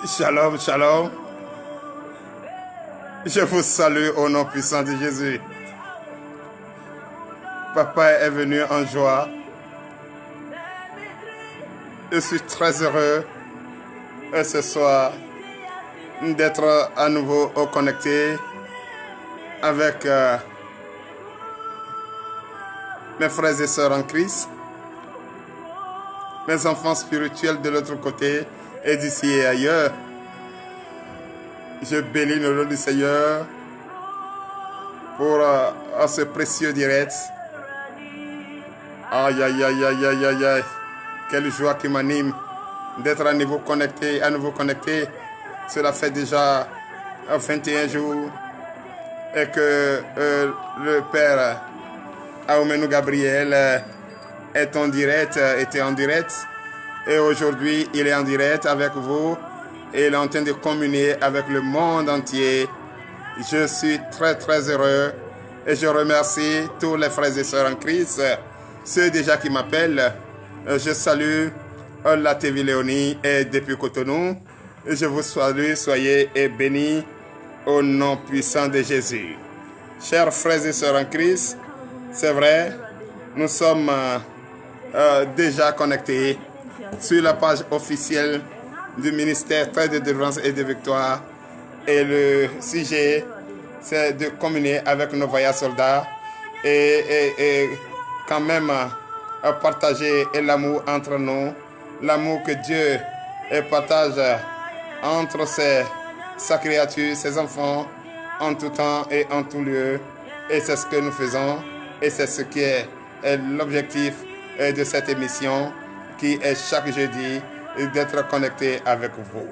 Shalom, shalom. Je vous salue au nom puissant de Jésus. Papa est venu en joie. Je suis très heureux ce soir d'être à nouveau connecté avec mes frères et sœurs en Christ, mes enfants spirituels de l'autre côté et d'ici et ailleurs. Je bénis le nom du Seigneur pour ce précieux direct. Aïe, aïe, aïe, aïe, aïe, aïe, aïe. Quelle joie qui m'anime d'être à nouveau connecté, Cela fait déjà 21 jours et que le Père Aoumenou Gabriel était en direct. Et aujourd'hui, il est en direct avec vous et il est en train de communier avec le monde entier. Je suis très, très heureux et je remercie tous les frères et sœurs en Christ, ceux déjà qui m'appellent. Je salue la TV Léonie et depuis Cotonou. Je vous salue, soyez bénis au nom puissant de Jésus. Chers frères et sœurs en Christ, c'est vrai, nous sommes déjà connectés sur la page officielle du ministère Très de délivrance et de victoire. Et le sujet, c'est de communier avec nos voyants soldats et quand même partager l'amour entre nous, l'amour que Dieu partage entre sa créature, ses enfants, en tout temps et en tout lieu. Et c'est ce que nous faisons et c'est ce qui est l'objectif de cette émission qui est chaque jeudi d'être connecté avec vous.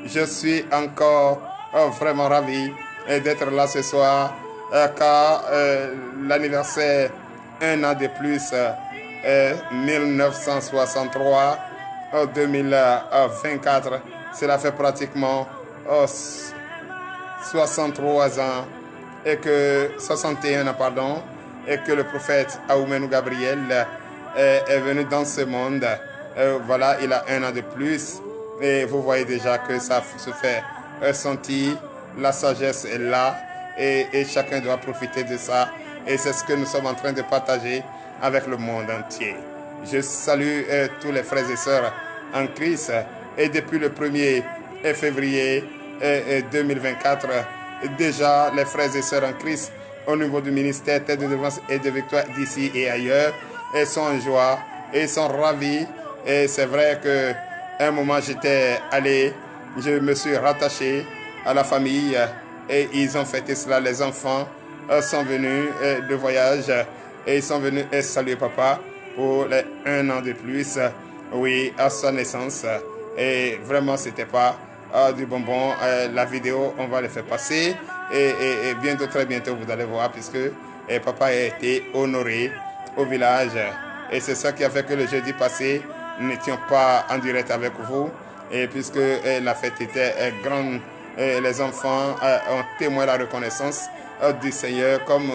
Je suis encore vraiment ravi d'être là ce soir car l'anniversaire un an de plus 1963 2024, cela fait pratiquement 63 ans et que 61 ans pardon, et que le prophète Aoumenou Gabriel est venu dans ce monde. Voilà, il a un an de plus et vous voyez déjà que ça se fait sentir. La sagesse est là et chacun doit profiter de ça et c'est ce que nous sommes en train de partager avec le monde entier. Je salue tous les frères et sœurs en Christ et depuis le 1er février 2024, déjà les frères et sœurs en Christ au niveau du ministère Tête de délivrance et de victoire d'ici et ailleurs et sont en joie et sont ravis. Et c'est vrai que un moment j'étais allé, je me suis rattaché à la famille et ils ont fêté cela. Les enfants sont venus de voyage et ils sont venus saluer papa pour les 1 an de plus, oui, à sa naissance. Et vraiment, c'était pas du bonbon. La vidéo, on va le faire passer et bientôt, très bientôt, vous allez voir puisque papa a été honoré au village. Et c'est ça qui a fait que le jeudi passé, nous n'étions pas en direct avec vous. Et puisque la fête était grande, les enfants ont témoigné la reconnaissance du Seigneur comme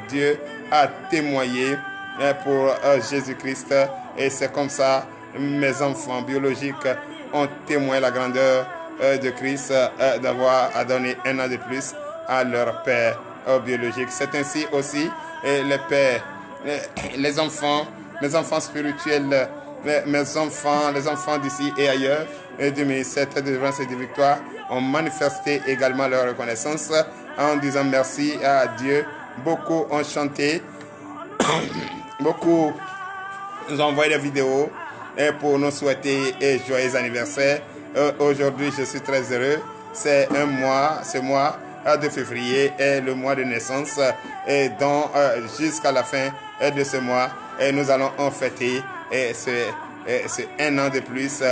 Dieu a témoigné pour Jésus-Christ. Et c'est comme ça, mes enfants biologiques ont témoigné la grandeur de Christ d'avoir à donner 1 an de plus à leur père biologique. C'est ainsi aussi les pères, les enfants spirituels, les enfants d'ici et ailleurs, et du ministère de délivrance et de victoire ont manifesté également leur reconnaissance en disant merci à Dieu. Beaucoup ont chanté, beaucoup nous ont envoyé des vidéos pour nous souhaiter un joyeux anniversaire. Aujourd'hui, je suis très heureux. C'est ce mois de février est le mois de naissance et donc jusqu'à la fin de ce mois, nous allons en fêter ce 1 an de plus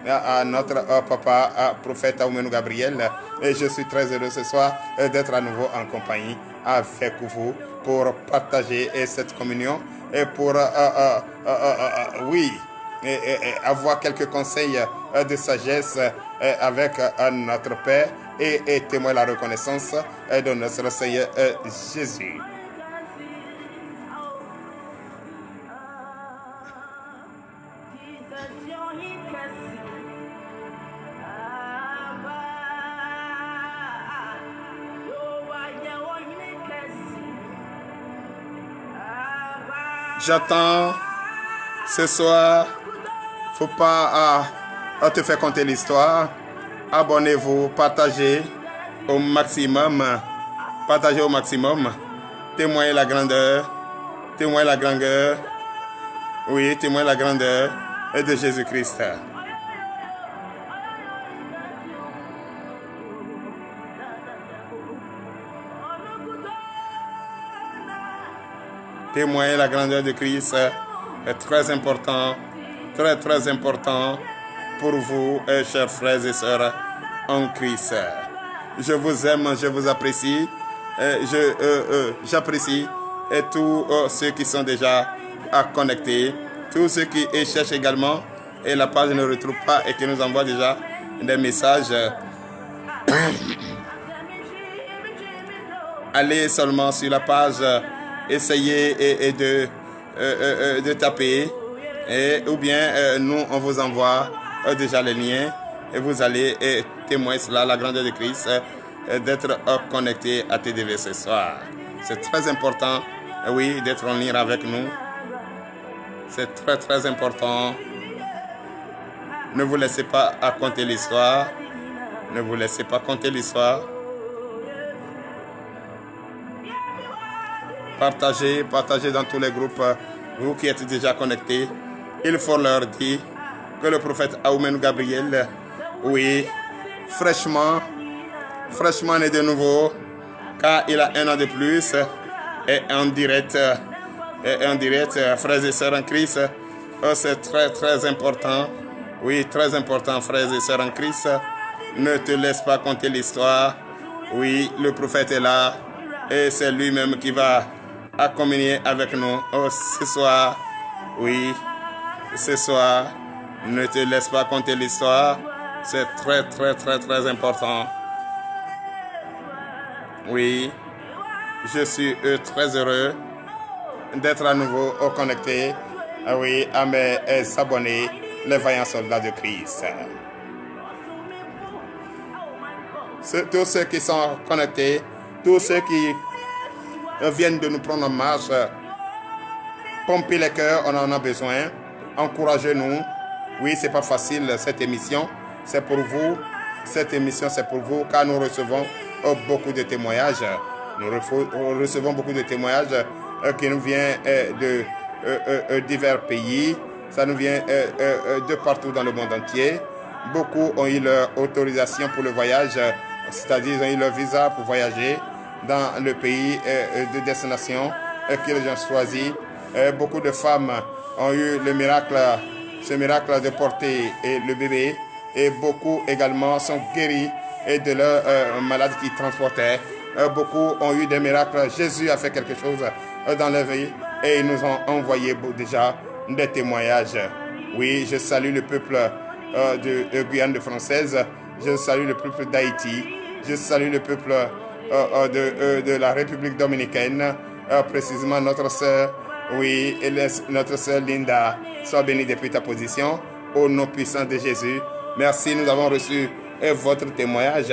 à notre papa, prophète Aoumenou Gabriel. Et je suis très heureux ce soir d'être à nouveau en compagnie avec vous pour partager cette communion et pour, oui, avoir quelques conseils de sagesse avec notre Père et témoigner la reconnaissance de notre Seigneur Jésus. J'attends ce soir. Faut pas te faire compter l'histoire. Abonnez-vous, partagez au maximum. Partagez au maximum. Témoignez la grandeur. Témoignez la grandeur. Oui, témoignez la grandeur de Jésus-Christ. Témoigner la grandeur de Christ est très important, très important pour vous, chers frères et sœurs en Christ. Je vous aime, je vous apprécie, j'apprécie tous ceux qui sont déjà connectés, tous ceux qui cherchent également et la page ne retrouve pas et qui nous envoient déjà des messages. Allez seulement sur la page. Essayez de taper ou bien nous on vous envoie déjà les liens et vous allez témoigner cela, la grandeur de Christ, d'être connecté à TDV ce soir. C'est très important, oui, d'être en ligne avec nous. C'est très important. Ne vous laissez pas compter l'histoire. Ne vous laissez pas compter l'histoire. Partagez dans tous les groupes, vous qui êtes déjà connectés. Il faut leur dire que le prophète Aoumène Gabriel, oui, fraîchement né de nouveau, car il a 1 an de plus, et en direct, frères et sœurs en Christ, c'est très important. Oui, très important, frères et sœurs en Christ. Ne te laisse pas compter l'histoire. Oui, le prophète est là, et c'est lui-même qui va à communier avec nous ce soir. Oui, ce soir, ne te laisse pas compter l'histoire. C'est très important. Oui, je suis très heureux d'être à nouveau connecté, oui, à mes abonnés, les vaillants soldats de Christ. Tous ceux qui sont connectés, tous ceux qui viennent de nous prendre en marche. Pomper les cœurs, on en a besoin. Encouragez-nous. Oui, c'est pas facile cette émission. C'est pour vous. Cette émission, c'est pour vous, car nous recevons beaucoup de témoignages. Nous recevons beaucoup de témoignages qui nous viennent de divers pays. Ça nous vient de partout dans le monde entier. Beaucoup ont eu leur autorisation pour le voyage, c'est-à-dire ils ont eu leur visa pour voyager dans le pays de destination qu'ils ont choisi. Beaucoup de femmes ont eu le miracle, ce miracle de porter le bébé, et beaucoup également sont guéris de leurs malades qui transportaient. Beaucoup ont eu des miracles. Jésus a fait quelque chose dans leur vie et ils nous ont envoyé déjà des témoignages. Oui, je salue le peuple de Guyane française, je salue le peuple d'Haïti, je salue le peuple de la République dominicaine, précisément notre sœur, oui, notre sœur Linda. Sois bénie depuis ta position, au nom puissant de Jésus. Merci, nous avons reçu votre témoignage.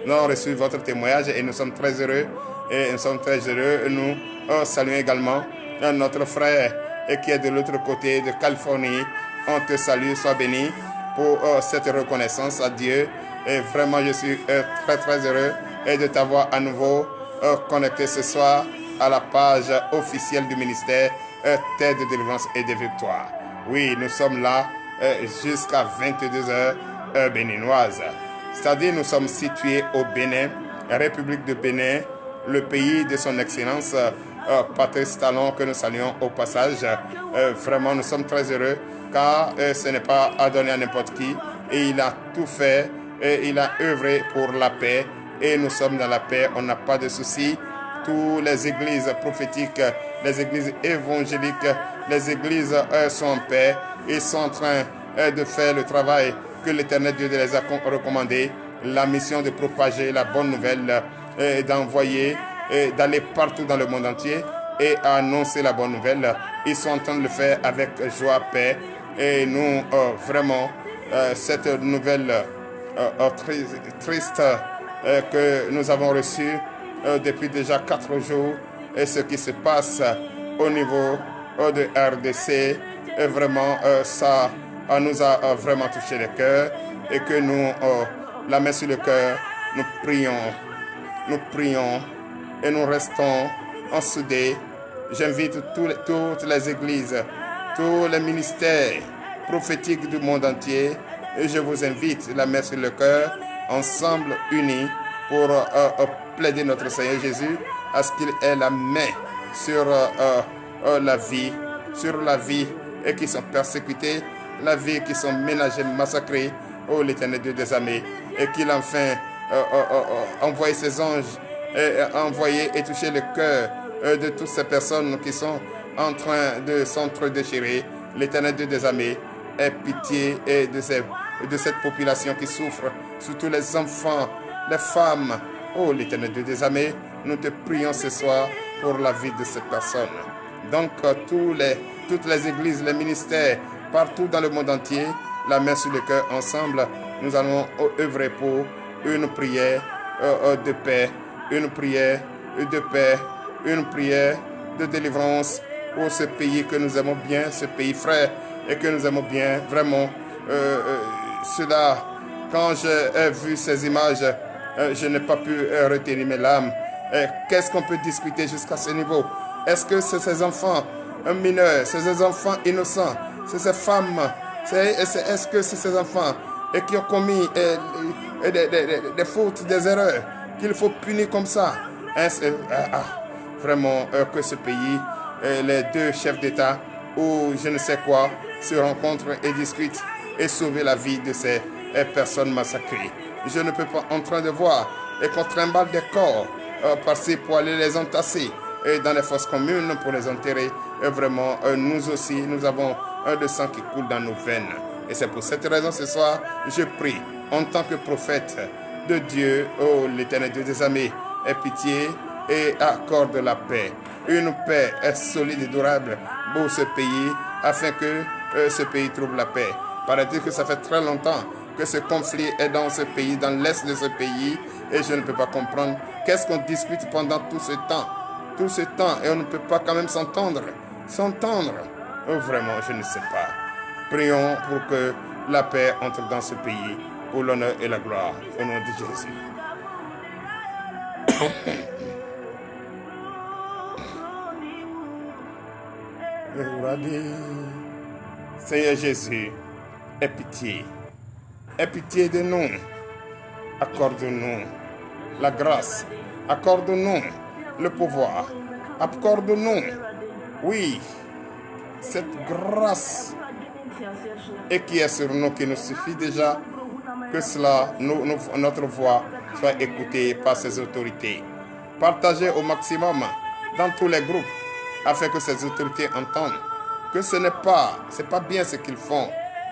Nous avons reçu votre témoignage et nous sommes très heureux. Et nous sommes très heureux. Nous saluons également notre frère qui est de l'autre côté de Californie. On te salue, sois béni pour cette reconnaissance à Dieu. Et vraiment, je suis très heureux de t'avoir à nouveau connecté ce soir à la page officielle du ministère Terre de délivrance et de victoire. Oui, nous sommes là jusqu'à 22h heure béninoise. C'est-à-dire nous sommes situés au Bénin, République de Bénin, le pays de son excellence Patrice Talon, que nous saluons au passage. Vraiment, nous sommes très heureux car ce n'est pas à donner à n'importe qui et il a tout fait et il a œuvré pour la paix et nous sommes dans la paix, on n'a pas de soucis. Toutes les églises prophétiques, les églises évangéliques, les églises sont en paix et sont en train de faire le travail que l'Éternel Dieu les a recommandé, la mission de propager la bonne nouvelle, d'envoyer, d'aller partout dans le monde entier et annoncer la bonne nouvelle. Ils sont en train de le faire avec joie, paix et nous, vraiment, cette nouvelle triste que nous avons reçue depuis déjà 4 jours et ce qui se passe au niveau de RDC. Et vraiment, ça nous a vraiment touché le cœur. Et que nous, la main sur le cœur, nous prions et nous restons en soudés. J'invite toutes les églises, tous les ministères prophétiques du monde entier. Et je vous invite, la main sur le cœur, ensemble, unis, pour plaider notre Seigneur Jésus à ce qu'il ait la main sur la vie et qui sont persécutés, la vie qui sont ménagés, massacrés, oh l'Éternel Dieu des armées, et qu'il enfin envoie ses anges et envoyer et toucher le cœur de toutes ces personnes qui sont en train de s'entre-déchirer. L'Éternel Dieu des armées ait pitié et de cette population qui souffre, surtout les enfants, les femmes. Oh l'Éternel Dieu des armées, nous te prions ce soir pour la vie de ces personnes. Donc toutes les églises, les ministères, partout dans le monde entier, la main sur le cœur, ensemble, nous allons œuvrer pour une prière de paix, une prière de paix, une prière de délivrance pour ce pays que nous aimons bien, ce pays frère, et que nous aimons bien. Vraiment, cela, quand j'ai vu ces images, je n'ai pas pu retenir mes larmes. Qu'est-ce qu'on peut discuter jusqu'à ce niveau? Est-ce que c'est ces enfants mineurs, c'est ces enfants innocents, c'est ces femmes, est-ce que c'est ces enfants qui ont commis des fautes, des erreurs, qu'il faut punir comme ça? Vraiment que ce pays, les deux chefs d'État ou je ne sais quoi, se rencontrent et discutent et sauver la vie de ces personnes massacrées. Je ne peux pas en train de voir et qu'on trimballe des corps passer pour aller les entasser dans les fosses communes pour les enterrer. Et vraiment, nous aussi, nous avons de sang qui coule dans nos veines. Et c'est pour cette raison ce soir, je prie en tant que prophète de Dieu, oh l'Éternel Dieu des armées, aie pitié et accorde la paix. Une paix solide et durable pour ce pays, afin que ce pays trouve la paix. Paraît-il que ça fait très longtemps que ce conflit est dans ce pays, dans l'est de ce pays, et je ne peux pas comprendre qu'est-ce qu'on discute pendant tout ce temps, et on ne peut pas quand même s'entendre. Oh, vraiment, je ne sais pas. Prions pour que la paix entre dans ce pays, pour l'honneur et la gloire, au nom de Jésus. Seigneur Jésus, aie pitié. Aie pitié de nous. Accorde-nous la grâce. Accorde-nous le pouvoir. Accorde-nous, oui, cette grâce et qui est sur nous, qui nous suffit déjà, que cela, notre voix soit écoutée par ces autorités. Partagez au maximum dans tous les groupes afin que ces autorités entendent que ce n'est pas bien ce qu'ils font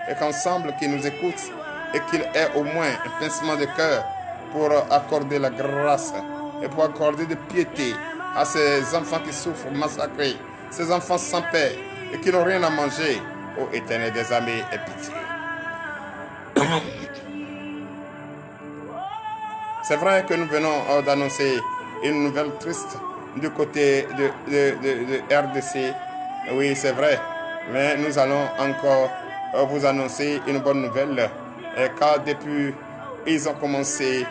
et qu'ensemble qu'ils nous écoutent et qu'il ait au moins un pincement de cœur pour accorder la grâce et pour accorder de piété à ces enfants qui souffrent massacrés, ces enfants sans paix et qui n'ont rien à manger. Ô Éternel des armées, aie pitié. C'est vrai que nous venons d'annoncer une nouvelle triste du côté de RDC. Oui, c'est vrai. Mais nous allons encore vous annoncer une bonne nouvelle. Car depuis, ils ont commencé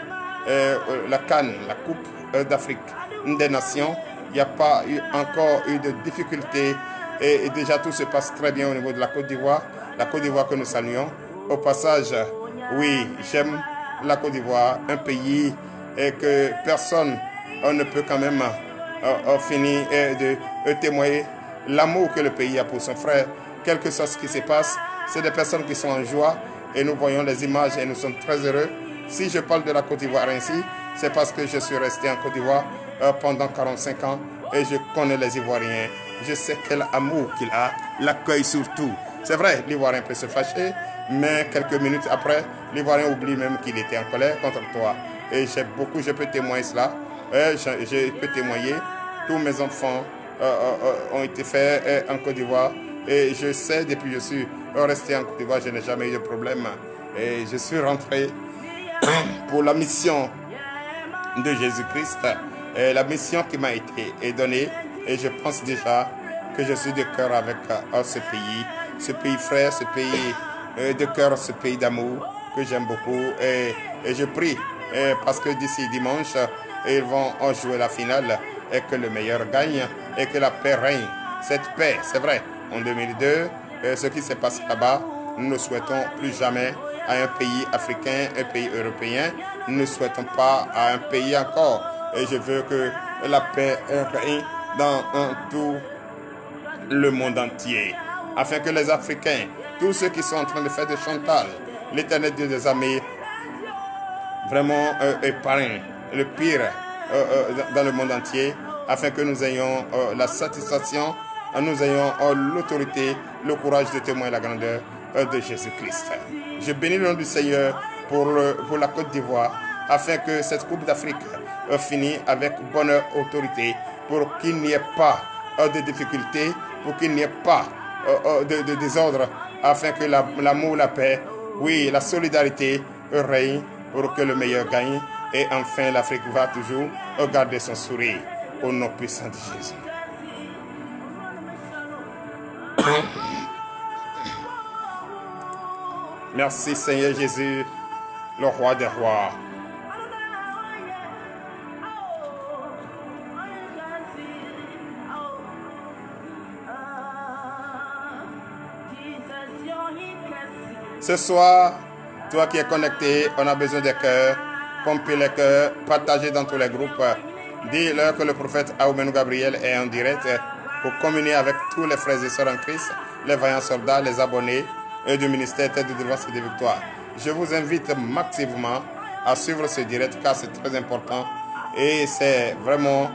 la CAN, la Coupe d'Afrique des Nations. Il n'y a pas encore eu de difficultés. Et déjà, tout se passe très bien au niveau de la Côte d'Ivoire. La Côte d'Ivoire que nous saluons. Au passage, oui, j'aime la Côte d'Ivoire, un pays que personne ne peut quand même finir de témoigner l'amour que le pays a pour son frère. Quel que soit ce qui se passe, c'est des personnes qui sont en joie et nous voyons les images et nous sommes très heureux. Si je parle de la Côte d'Ivoire ainsi, c'est parce que je suis resté en Côte d'Ivoire pendant 45 ans et je connais les Ivoiriens. Je sais quel amour qu'il a, l'accueil surtout. C'est vrai, l'Ivoirien peut se fâcher, mais quelques minutes après, l'Ivoirien oublie même qu'il était en colère contre toi. Et je peux témoigner cela. Je peux témoigner. Tous mes enfants ont été faits en Côte d'Ivoire. Et je sais, depuis que je suis resté en Côte d'Ivoire, je n'ai jamais eu de problème. Et je suis rentré pour la mission de Jésus-Christ. La mission qui m'a été donnée. Et je pense déjà que je suis de cœur avec ce pays frère, ce pays de cœur, ce pays d'amour que j'aime beaucoup. Et je prie parce que d'ici dimanche, ils vont jouer la finale et que le meilleur gagne et que la paix règne. Cette paix, c'est vrai, en 2002, ce qui s'est passé là-bas, nous ne souhaitons plus jamais à un pays africain, un pays européen. Nous ne souhaitons pas à un pays encore. Et je veux que la paix règne dans tout le monde entier. Afin que les Africains, tous ceux qui sont en train de faire des chantages, l'Éternel Dieu des armées, vraiment épargne le pire dans le monde entier, afin que nous ayons la satisfaction, nous ayons l'autorité, le courage de témoigner la grandeur de Jésus-Christ. Je bénis le nom du Seigneur pour la Côte d'Ivoire, afin que cette Coupe d'Afrique finisse avec bonne autorité, pour qu'il n'y ait pas de difficultés, pour qu'il n'y ait pas de désordre, afin que l'amour, la paix, oui, la solidarité règne, pour que le meilleur gagne. Et enfin, l'Afrique va toujours garder son sourire au nom puissant de Jésus. Merci Seigneur Jésus, le roi des rois. Ce soir, toi qui es connecté, on a besoin des cœurs, pomper les cœurs, partager dans tous les groupes. Dis-leur que le prophète Aoumenou Gabriel est en direct pour communier avec tous les frères et sœurs en Christ, les vaillants soldats, les abonnés du ministère Tête de Délivrance et de Victoire. Je vous invite massivement à suivre ce direct car c'est très important et c'est vraiment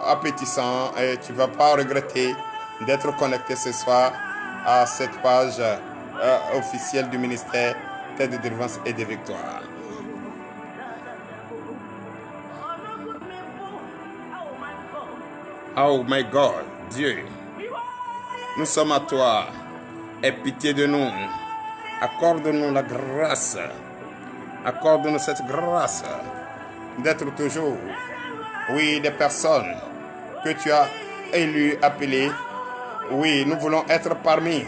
appétissant et tu ne vas pas regretter d'être connecté ce soir à cette page officielle du ministère Tête de Délivrance et de Victoire. Oh my God, Dieu, nous sommes à toi. Aie pitié de nous. Accorde-nous la grâce. Accorde-nous cette grâce d'être toujours, oui, des personnes que tu as élues, appelées. Oui, nous voulons être parmi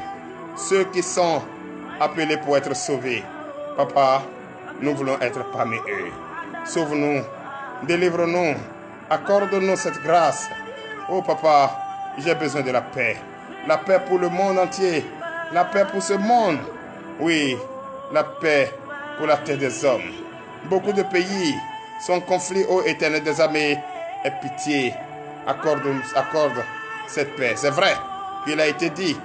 ceux qui sont appelés pour être sauvés. Papa, nous voulons être parmi eux. Sauve-nous, délivre-nous, accorde-nous cette grâce. Oh papa, j'ai besoin de la paix. La paix pour le monde entier. La paix pour ce monde. Oui, la paix pour la terre des hommes. Beaucoup de pays sont en conflit, ô Éternel des armées. Aie pitié, accorde cette paix. C'est vrai qu'il a été dit.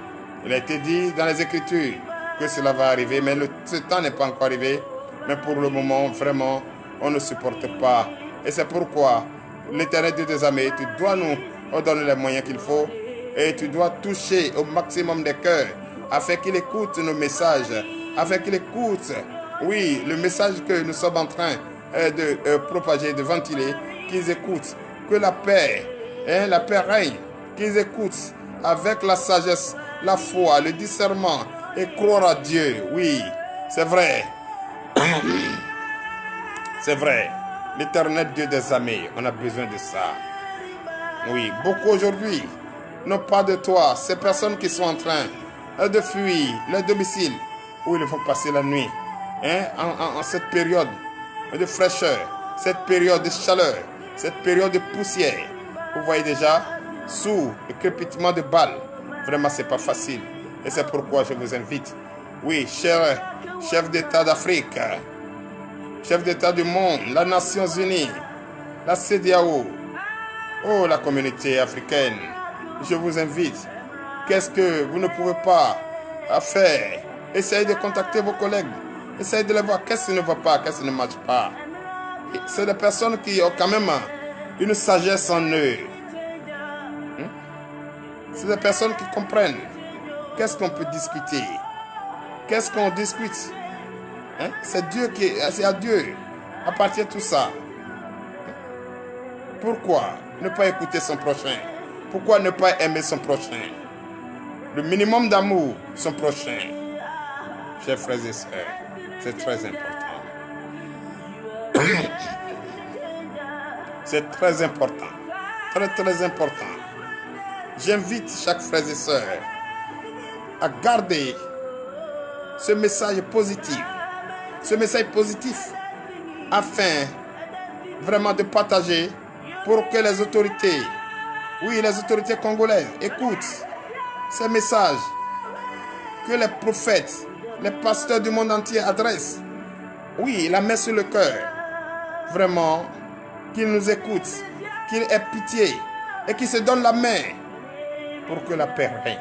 Il a été dit dans les Écritures que cela va arriver, mais ce temps n'est pas encore arrivé. Mais pour le moment, vraiment, on ne supporte pas. Et c'est pourquoi l'Éternel Dieu des armées, tu dois nous donner les moyens qu'il faut et tu dois toucher au maximum des cœurs afin qu'il écoute nos messages, afin qu'il écoute, oui, le message que nous sommes en train de propager, de ventiler, qu'ils écoutent, que la paix règne, qu'ils écoutent avec la sagesse, la foi, le discernement et croire à Dieu. Oui, c'est vrai. C'est vrai. L'Éternel Dieu des armées, on a besoin de ça. Oui, beaucoup aujourd'hui n'ont pas de toi. Ces personnes qui sont en train de fuir leur domicile où ils vont passer la nuit, en cette période de fraîcheur, cette période de chaleur, cette période de poussière. Vous voyez déjà, sous le crépitement de balles, vraiment c'est pas facile. Et c'est pourquoi je vous invite, oui, chers chefs d'État d'Afrique, chefs d'État du monde, les Nations Unies, la CEDEAO, oh la communauté africaine, je vous invite. Qu'est-ce que vous ne pouvez pas faire? Essayez de contacter vos collègues. Essayez de les voir. Qu'est-ce qui ne va pas? Qu'est-ce qui ne marche pas? C'est des personnes qui ont quand même une sagesse en eux. C'est des personnes qui comprennent. Qu'est-ce qu'on peut discuter? Qu'est-ce qu'on discute? C'est Dieu c'est à Dieu appartient tout ça. Pourquoi ne pas écouter son prochain? Pourquoi ne pas aimer son prochain? Le minimum d'amour, son prochain. Chers frères et sœurs, c'est très important. C'est très important. Très, très important. J'invite chaque frère et sœur à garder ce message positif afin vraiment de partager pour que les autorités, oui, les autorités congolaises écoutent ces messages que les prophètes, les pasteurs du monde entier adressent. Oui, la main sur le cœur. Vraiment, qu'ils nous écoutent, qu'ils aient pitié et qu'ils se donnent la main pour que la paix règne.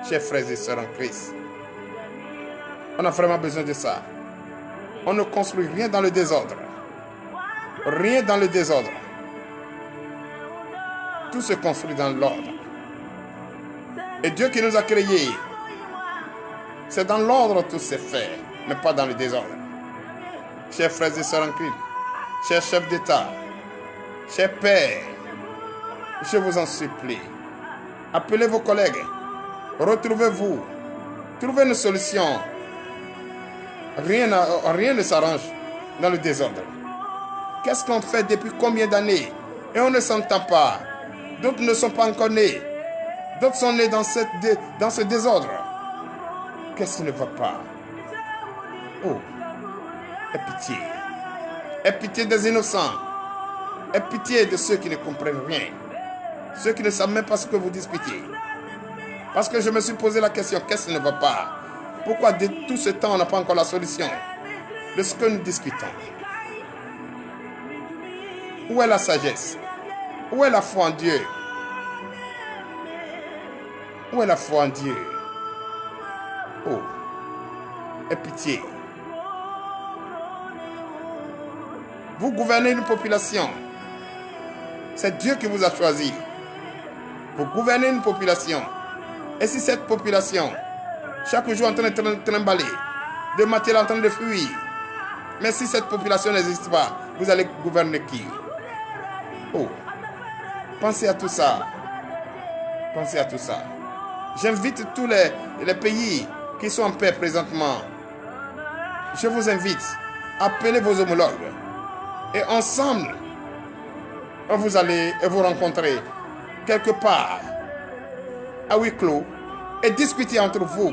Chers frères et sœurs en Christ, on a vraiment besoin de ça. On ne construit rien dans le désordre. Rien dans le désordre. Tout se construit dans l'ordre. Et Dieu qui nous a créés, c'est dans l'ordre tout s'est fait, mais pas dans le désordre. Chers frères et sœurs en Christ, chers chefs d'État, chers pères, je vous en supplie, appelez vos collègues, retrouvez-vous, trouvez une solution. Rien ne s'arrange dans le désordre. Qu'est-ce qu'on fait depuis combien d'années et on ne s'entend pas? D'autres ne sont pas encore nés. D'autres sont nés dans ce désordre. Qu'est-ce qui ne va pas? Oh, aie pitié. Aie pitié des innocents. Aie pitié de ceux qui ne comprennent rien. Ceux qui ne savent même pas ce que vous disputez. Parce que je me suis posé la question, qu'est-ce qui ne va pas? Pourquoi de tout ce temps on n'a pas encore la solution de ce que nous discutons? Où est la sagesse? Où est la foi en Dieu? Où est la foi en Dieu? Oh, aie pitié. Vous gouvernez une population. C'est Dieu qui vous a choisi. Vous gouvernez une population. Et si cette population, chaque jour en train de trimballer, de matière en train de fuir, mais si cette population n'existe pas, vous allez gouverner qui? Oh, pensez à tout ça. Pensez à tout ça. J'invite tous les pays qui sont en paix présentement. Je vous invite à appeler vos homologues. Et ensemble, vous allez vous rencontrer quelque part, à huis clos, et discuter entre vous.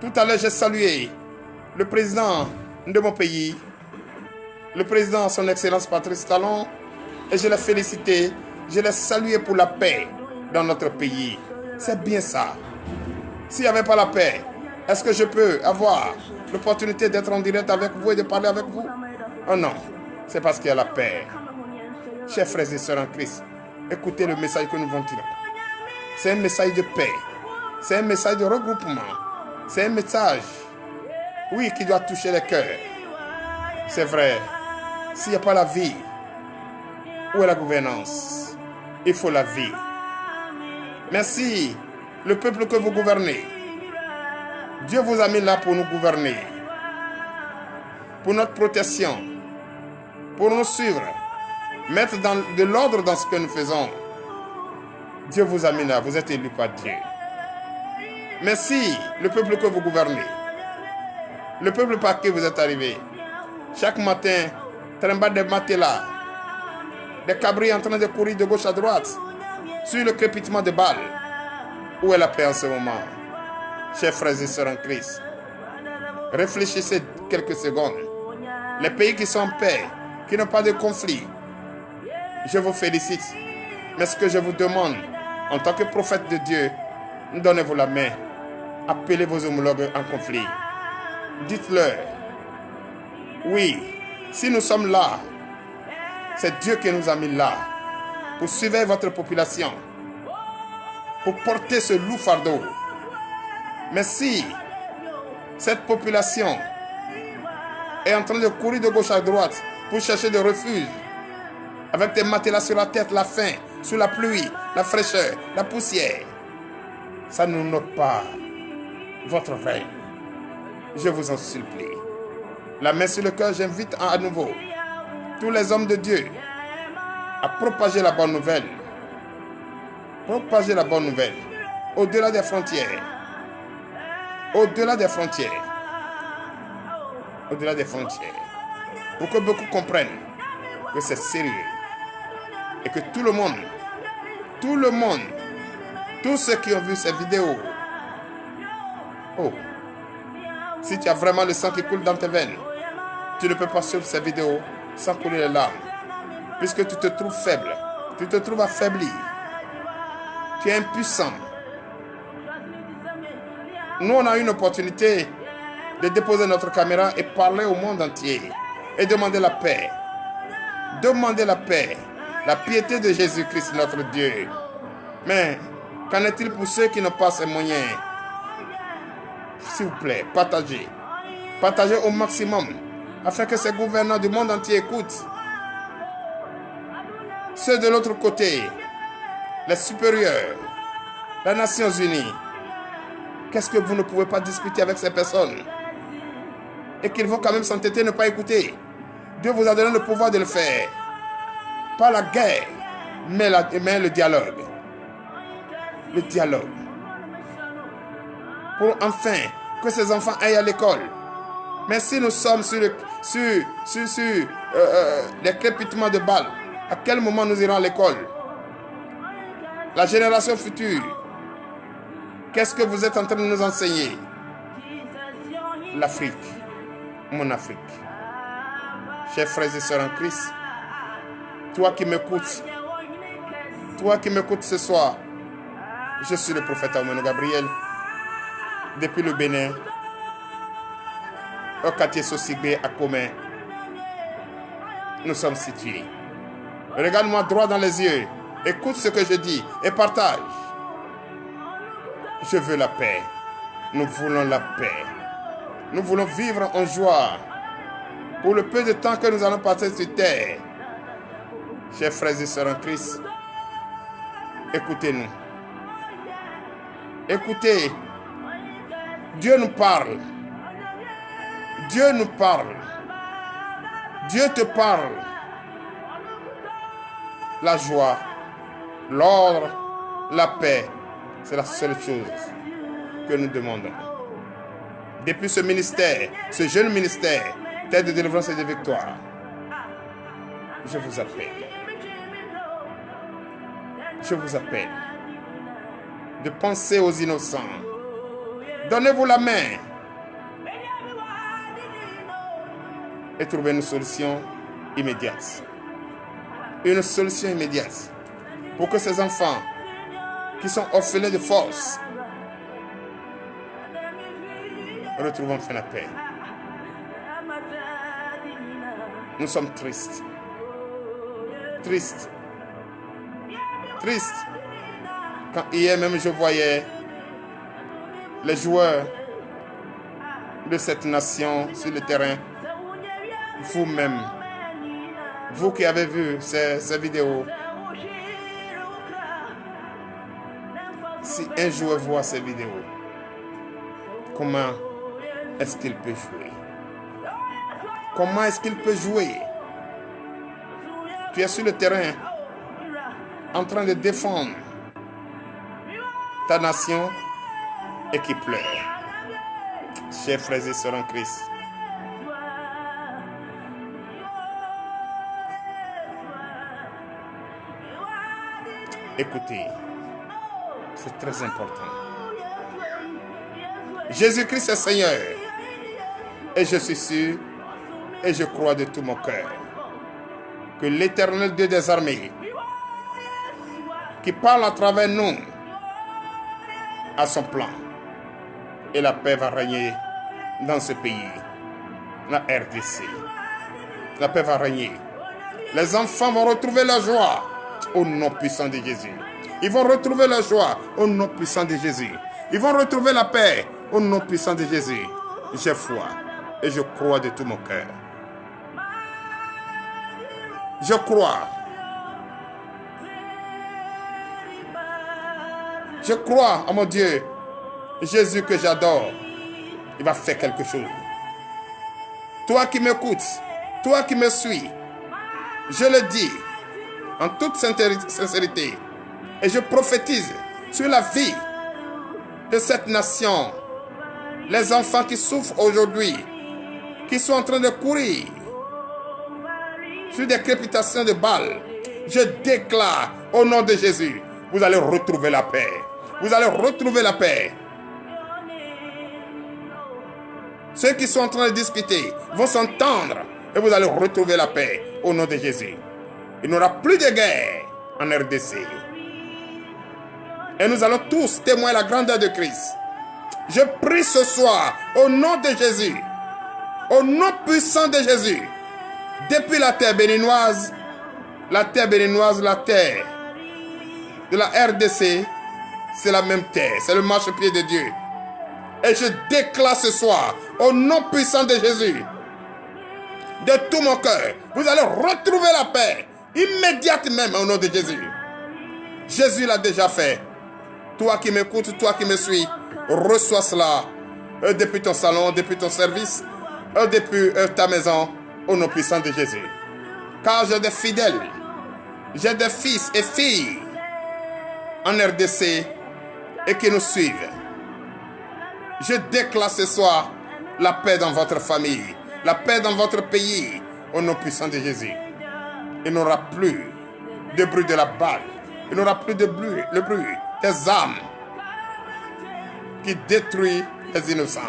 Tout à l'heure, j'ai salué le président de mon pays, le président son Excellence Patrice Talon, et je l'ai félicité, je l'ai salué pour la paix dans notre pays. C'est bien ça. S'il n'y avait pas la paix, est-ce que je peux avoir l'opportunité d'être en direct avec vous et de parler avec vous? Oh non, c'est parce qu'il y a la paix. Chers frères et sœurs en Christ, écoutez le message que nous ventilons. C'est un message de paix. C'est un message de regroupement. C'est un message, oui, qui doit toucher les cœurs. C'est vrai. S'il n'y a pas la vie, où est la gouvernance? Il faut la vie. Merci, le peuple que vous gouvernez. Dieu vous a mis là pour nous gouverner, pour notre protection, pour nous suivre, mettre de l'ordre dans ce que nous faisons. Dieu vous a mis là, vous êtes élu par Dieu. Merci, le peuple que vous gouvernez, le peuple par qui vous êtes arrivé. Chaque matin, trimballe des matelas, des cabris en train de courir de gauche à droite, sur le crépitement de balles. Où est la paix en ce moment? Chers frères et sœurs en Christ, réfléchissez quelques secondes. Les pays qui sont en paix, qui n'ont pas de conflit, je vous félicite. Mais ce que je vous demande, en tant que prophète de Dieu, donnez-vous la main. Appelez vos homologues en conflit. Dites-leur, oui, si nous sommes là, c'est Dieu qui nous a mis là, pour suivre votre population, pour porter ce lourd fardeau. Mais si cette population est en train de courir de gauche à droite pour chercher des refuges, avec des matelas sur la tête, la faim, sous la pluie, la fraîcheur, la poussière, ça ne note pas votre règne. Je vous en supplie. La main sur le cœur, j'invite à nouveau tous les hommes de Dieu à propager la bonne nouvelle. Propager la bonne nouvelle au-delà des frontières. Au-delà des frontières. Au-delà des frontières. Pour que beaucoup comprennent que c'est sérieux. Et que tout le monde, tous ceux qui ont vu ces vidéos, oh, si tu as vraiment le sang qui coule dans tes veines, tu ne peux pas suivre ces vidéos sans couler les larmes. Puisque tu te trouves faible, tu te trouves affaibli, tu es impuissant. Nous, on a une opportunité de déposer notre caméra et parler au monde entier et demander la paix. Demander la paix, la piété de Jésus-Christ, notre Dieu. Mais qu'en est-il pour ceux qui n'ont pas ces moyens? S'il vous plaît, partagez. Partagez au maximum afin que ces gouvernants du monde entier écoutent. Ceux de l'autre côté, les supérieurs, les Nations Unies. Qu'est-ce que vous ne pouvez pas discuter avec ces personnes? Et qu'ils vont quand même s'entêter à ne pas écouter. Dieu vous a donné le pouvoir de le faire. Pas la guerre, mais le dialogue. Le dialogue. Pour enfin que ces enfants aillent à l'école. Mais si nous sommes sur les crépitements de balles, à quel moment nous irons à l'école? La génération future, qu'est-ce que vous êtes en train de nous enseigner? L'Afrique, mon Afrique. Chers frères et sœurs en Christ, toi qui m'écoutes ce soir, je suis le prophète Aoumenou Gabriel, depuis le Bénin, au quartier Sosigbe à Comé. Nous sommes situés. Regarde-moi droit dans les yeux, écoute ce que je dis et partage. Je veux la paix. Nous voulons la paix. Nous voulons vivre en joie pour le peu de temps que nous allons passer sur terre. Chers frères et sœurs en Christ, écoutez-nous. Écoutez, Dieu nous parle. Dieu nous parle. Dieu te parle. La joie, l'ordre, la paix, c'est la seule chose que nous demandons. Depuis ce ministère, ce jeune ministère, terre de délivrance et de victoire, je vous appelle. Je vous appelle de penser aux innocents. Donnez-vous la main et trouvez une solution immédiate. Une solution immédiate pour que ces enfants qui sont orphelins de force retrouvent enfin la paix. Nous sommes tristes. Tristes. Tristes. Quand hier même je voyais les joueurs de cette nation sur le terrain, vous-même, vous qui avez vu ces vidéos, si un joueur voit ces vidéos, comment est-ce qu'il peut jouer? Comment est-ce qu'il peut jouer? Tu es sur le terrain en train de défendre ta nation et qui pleure. Chers frères et sœurs en Christ, écoutez, c'est très important. Jésus-Christ est Seigneur. Et je suis sûr et je crois de tout mon cœur que l'Éternel Dieu des armées, qui parle à travers nous, a son plan. Et la paix va régner dans ce pays, la RDC. La paix va régner. Les enfants vont retrouver la joie au nom puissant de Jésus. Ils vont retrouver la joie au nom puissant de Jésus. Ils vont retrouver la paix au nom puissant de Jésus. J'ai foi et je crois de tout mon cœur. Je crois. Je crois à mon Dieu, Jésus que j'adore. Il va faire quelque chose. Toi qui m'écoutes, toi qui me suis, je le dis en toute sincérité et je prophétise sur la vie de cette nation. Les enfants qui souffrent aujourd'hui, qui sont en train de courir sur des crépitations de balles, Je déclare au nom de Jésus, vous allez retrouver la paix. Vous allez retrouver la paix. Ceux qui sont en train de discuter vont s'entendre et vous allez retrouver la paix au nom de Jésus. Il n'y aura plus de guerre en RDC. Et nous allons tous témoigner la grandeur de Christ. Je prie ce soir au nom de Jésus, au nom puissant de Jésus, depuis la terre béninoise, la terre de la RDC, c'est la même terre, c'est le marchepied de Dieu. Et je déclare ce soir, au nom puissant de Jésus, de tout mon cœur, vous allez retrouver la paix, immédiate même au nom de Jésus. Jésus l'a déjà fait. Toi qui m'écoutes, toi qui me suis, reçois cela depuis ton salon, depuis ton service, depuis ta maison, au nom puissant de Jésus. Car j'ai des fidèles, j'ai des fils et filles en RDC et qui nous suivent. Je déclare ce soir la paix dans votre famille, la paix dans votre pays, au nom puissant de Jésus. Il n'y aura plus de bruit de la balle, il n'y aura plus de bruit, le bruit des armes qui détruisent les innocents.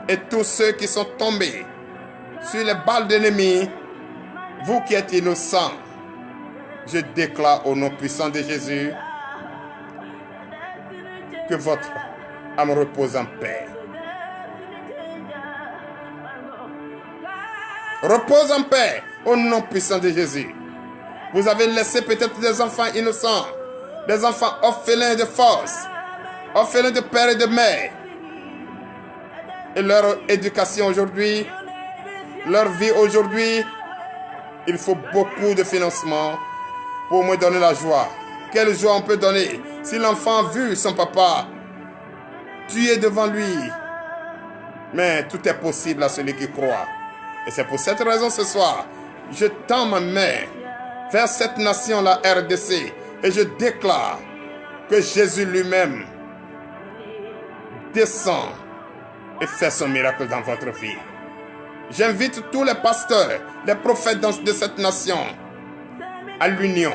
Et tous ceux qui sont tombés sur les balles d'ennemis, vous qui êtes innocents, je déclare au nom puissant de Jésus que votre âme repose en paix. Repose en paix au nom puissant de Jésus. Vous avez laissé peut-être des enfants innocents, des enfants orphelins de force, orphelins de père et de mère. Et leur éducation aujourd'hui, leur vie aujourd'hui, il faut beaucoup de financement pour me donner la joie. Quelle joie on peut donner si l'enfant a vu son papa tuer devant lui. Mais tout est possible à celui qui croit. Et c'est pour cette raison ce soir, je tends ma main vers cette nation, la RDC, et je déclare que Jésus lui-même descend et fait son miracle dans votre vie. J'invite tous les pasteurs, les prophètes de cette nation à l'union.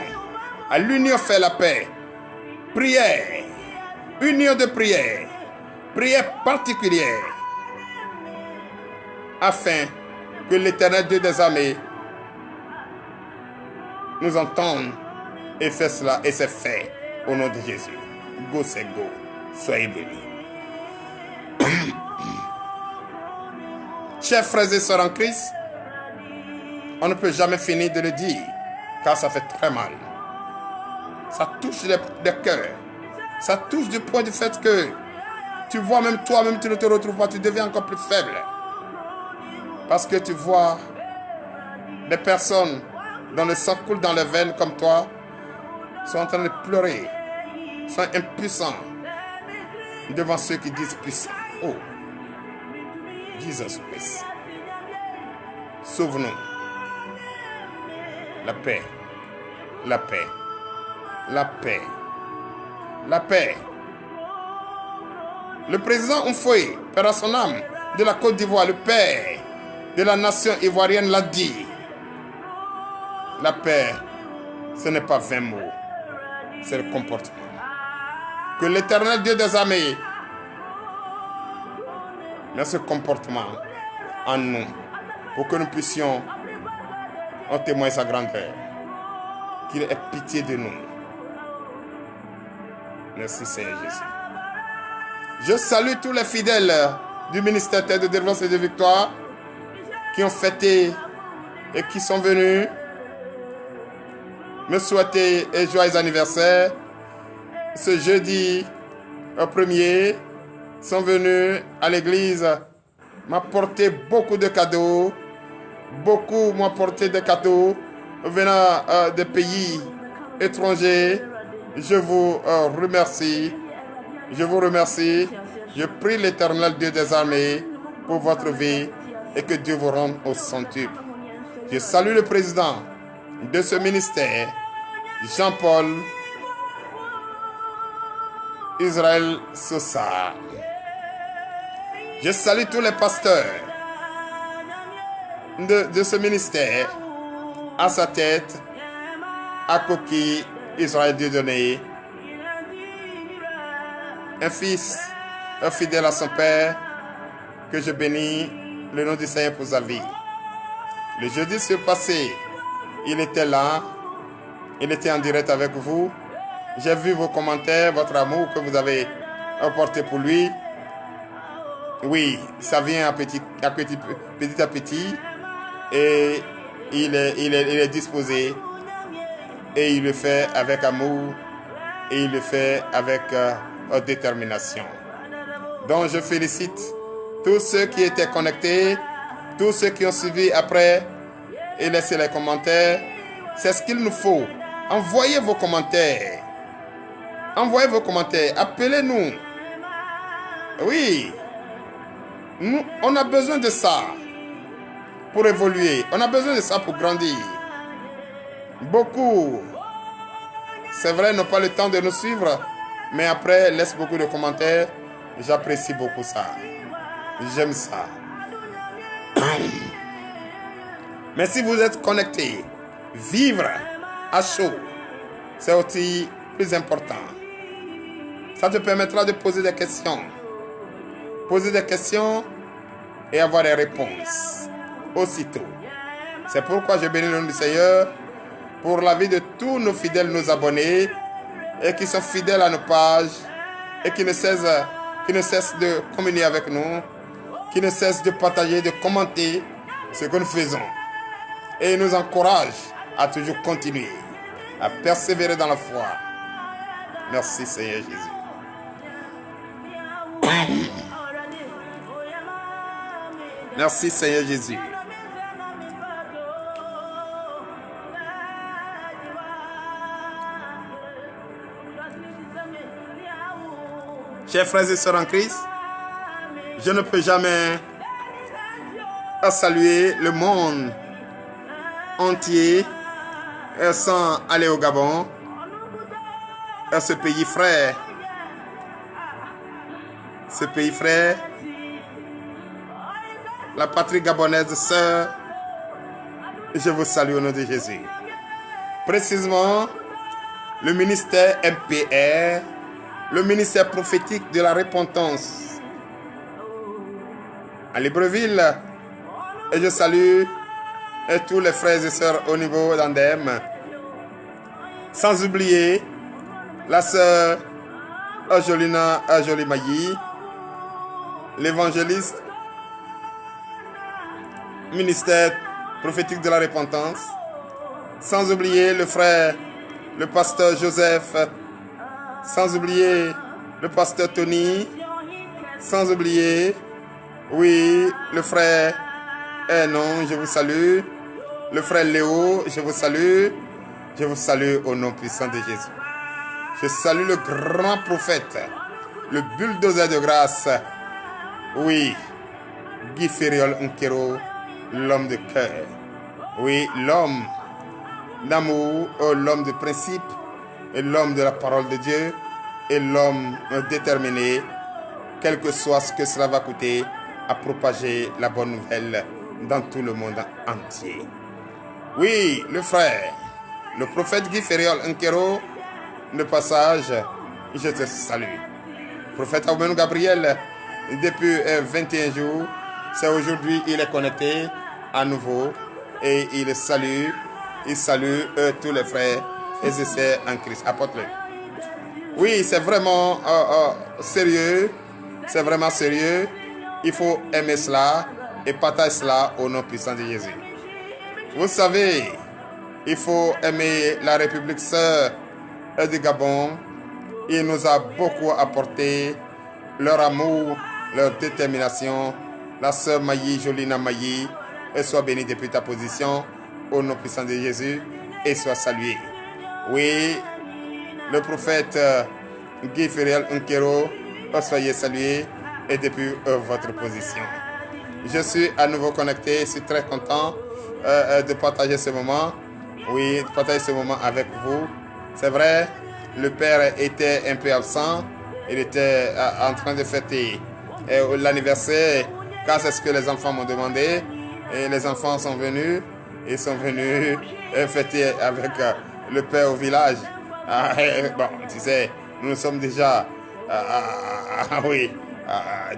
À l'union fait la paix. Prière, union de prière, prière particulière, afin que l'Éternel Dieu des armées nous entende et fait cela, et c'est fait au nom de Jésus. Go, c'est go. Soyez bénis. Chers frères et sœurs en Christ, on ne peut jamais finir de le dire, car ça fait très mal. Ça touche les cœurs. Ça touche du point du fait que tu vois même toi-même, tu ne te retrouves pas, tu deviens encore plus faible. Parce que tu vois des personnes dont le sang coule dans les veines comme toi, sont en train de pleurer, sont impuissants devant ceux qui disent puissant. Oh, Jesus Christ. Sauve-nous. La paix, la paix, la paix, la paix. Le président Oufoué, père à son âme, de la Côte d'Ivoire, le père de la nation ivoirienne l'a dit. La paix, ce n'est pas 20 mots, c'est le comportement. Que l'Éternel Dieu des armées met ce comportement en nous pour que nous puissions en témoigner sa grandeur. Qu'il ait pitié de nous. Merci Seigneur Jésus. Je salue tous les fidèles du ministère de délivrance et de victoire qui ont fêté et qui sont venus me souhaiter un joyeux anniversaire. Ce jeudi 1er, sont venus à l'église m'apporter beaucoup de cadeaux. Beaucoup m'ont apporté des cadeaux venant des pays étrangers. Je vous remercie. Je vous remercie. Je prie l'Éternel Dieu des armées pour votre vie et que Dieu vous rende au centuple. Je salue le président de ce ministère, Jean-Paul Israël Sosa. Je salue tous les pasteurs de ce ministère à sa tête, à Koki, Israël Dieudonné, un fils, un fidèle à son père, que je bénis le nom du Seigneur pour sa vie. Le jeudi surpassé, il était là, il était en direct avec vous. J'ai vu vos commentaires, votre amour que vous avez apporté pour lui. Oui, ça vient petit à petit et il est disposé et il le fait avec amour et il le fait avec détermination. Donc je félicite tous ceux qui étaient connectés, tous ceux qui ont suivi après et laissé les commentaires. C'est ce qu'il nous faut. Envoyez vos commentaires. Envoyez vos commentaires. Appelez-nous. Oui. Nous, on a besoin de ça pour évoluer. On a besoin de ça pour grandir. Beaucoup, c'est vrai, n'ont pas le temps de nous suivre, mais après, laisse beaucoup de commentaires. J'apprécie beaucoup ça. J'aime ça. Mais si vous êtes connecté, vivre à chaud, c'est aussi plus important. Ça te permettra de poser des questions. Poser des questions et avoir des réponses aussitôt. C'est pourquoi je bénis le nom du Seigneur pour la vie de tous nos fidèles, nos abonnés, et qui sont fidèles à nos pages et qui ne cessent de communier avec nous, qui ne cessent de partager, de commenter ce que nous faisons. Et ils nous encouragent à toujours continuer, à persévérer dans la foi. Merci Seigneur Jésus. Merci Seigneur Jésus. Chers frères et sœurs en Christ, je ne peux jamais saluer le monde entier sans aller au Gabon, à ce pays frère. Ce pays frère, la patrie gabonaise sœur, je vous salue au nom de Jésus. Précisément, le ministère MPR, le ministère prophétique de la repentance à Libreville, et je salue tous les frères et sœurs au niveau d'Andem, sans oublier la sœur Jolina Jolimayi, l'évangéliste, ministère prophétique de la repentance, sans oublier le frère, le pasteur Joseph, sans oublier le pasteur Tony, sans oublier, oui, le frère non, je vous salue, le frère Léo, je vous salue au nom puissant de Jésus. Je salue le grand prophète, le bulldozer de grâce, oui, Guy Fériol Nkero, l'homme de cœur, oui, l'homme d'amour, l'homme de principe, et l'homme de la parole de Dieu, et l'homme déterminé, quel que soit ce que cela va coûter, à propager la bonne nouvelle dans tout le monde entier. Oui, le frère, le prophète Guy Fériol Nkero, de passage, je te salue. Prophète Aubin Gabriel, depuis 21 jours, c'est aujourd'hui, il est connecté à nouveau et il salue tous les frères et sœurs en Christ. Apporte-le. Oui, c'est vraiment sérieux. C'est vraiment sérieux. Il faut aimer cela et partager cela au nom puissant de Jésus. Vous savez, il faut aimer la République sœur du Gabon. Il nous a beaucoup apporté leur amour, leur détermination. La sœur Mayi, Jolina Mayi, et soit bénie depuis ta position au nom puissant de Jésus et soit saluée. Oui, le prophète Guy Fériol Nkero, soyez salué et depuis votre position. Je suis à nouveau connecté, je suis très content de partager ce moment. Oui, de partager ce moment avec vous. C'est vrai, le père était un peu absent, il était en train de fêter l'anniversaire, car c'est ce que les enfants m'ont demandé. Et les enfants sont venus Ils sont venus fêter avec le père au village. Bon, tu sais, nous sommes déjà, oui,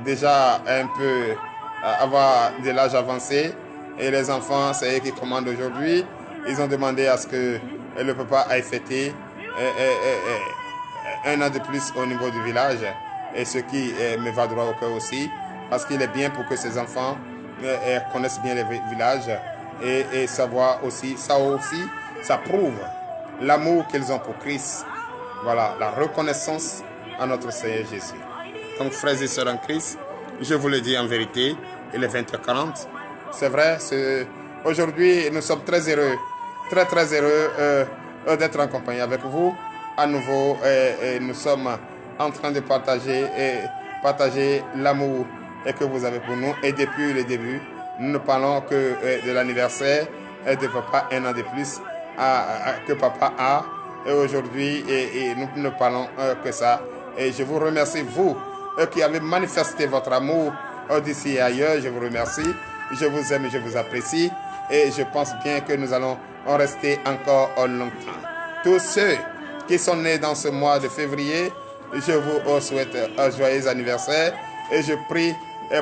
déjà un peu avoir de l'âge avancé. Et les enfants, c'est eux qui commandent aujourd'hui. Ils ont demandé à ce que le papa aille fêter un an de plus au niveau du village. Et ce qui me va droit au cœur aussi. Parce qu'il est bien pour que ces enfants connaissent bien les villages et savoir aussi, ça prouve l'amour qu'ils ont pour Christ. Voilà, la reconnaissance à notre Seigneur Jésus. Donc, frères et sœurs en Christ, je vous le dis en vérité, il est 20h40. C'est vrai, aujourd'hui, nous sommes très heureux, très heureux d'être en compagnie avec vous. À nouveau, nous sommes en train de partager l'amour que vous avez pour nous. Et depuis le début, nous ne parlons que de l'anniversaire de papa, un an de plus que papa a. Et aujourd'hui, nous ne parlons que ça. Et je vous remercie, vous qui avez manifesté votre amour d'ici et ailleurs. Je vous remercie. Je vous aime et je vous apprécie. Et je pense bien que nous allons en rester encore longtemps. Tous ceux qui sont nés dans ce mois de février, je vous souhaite un joyeux anniversaire. Et je prie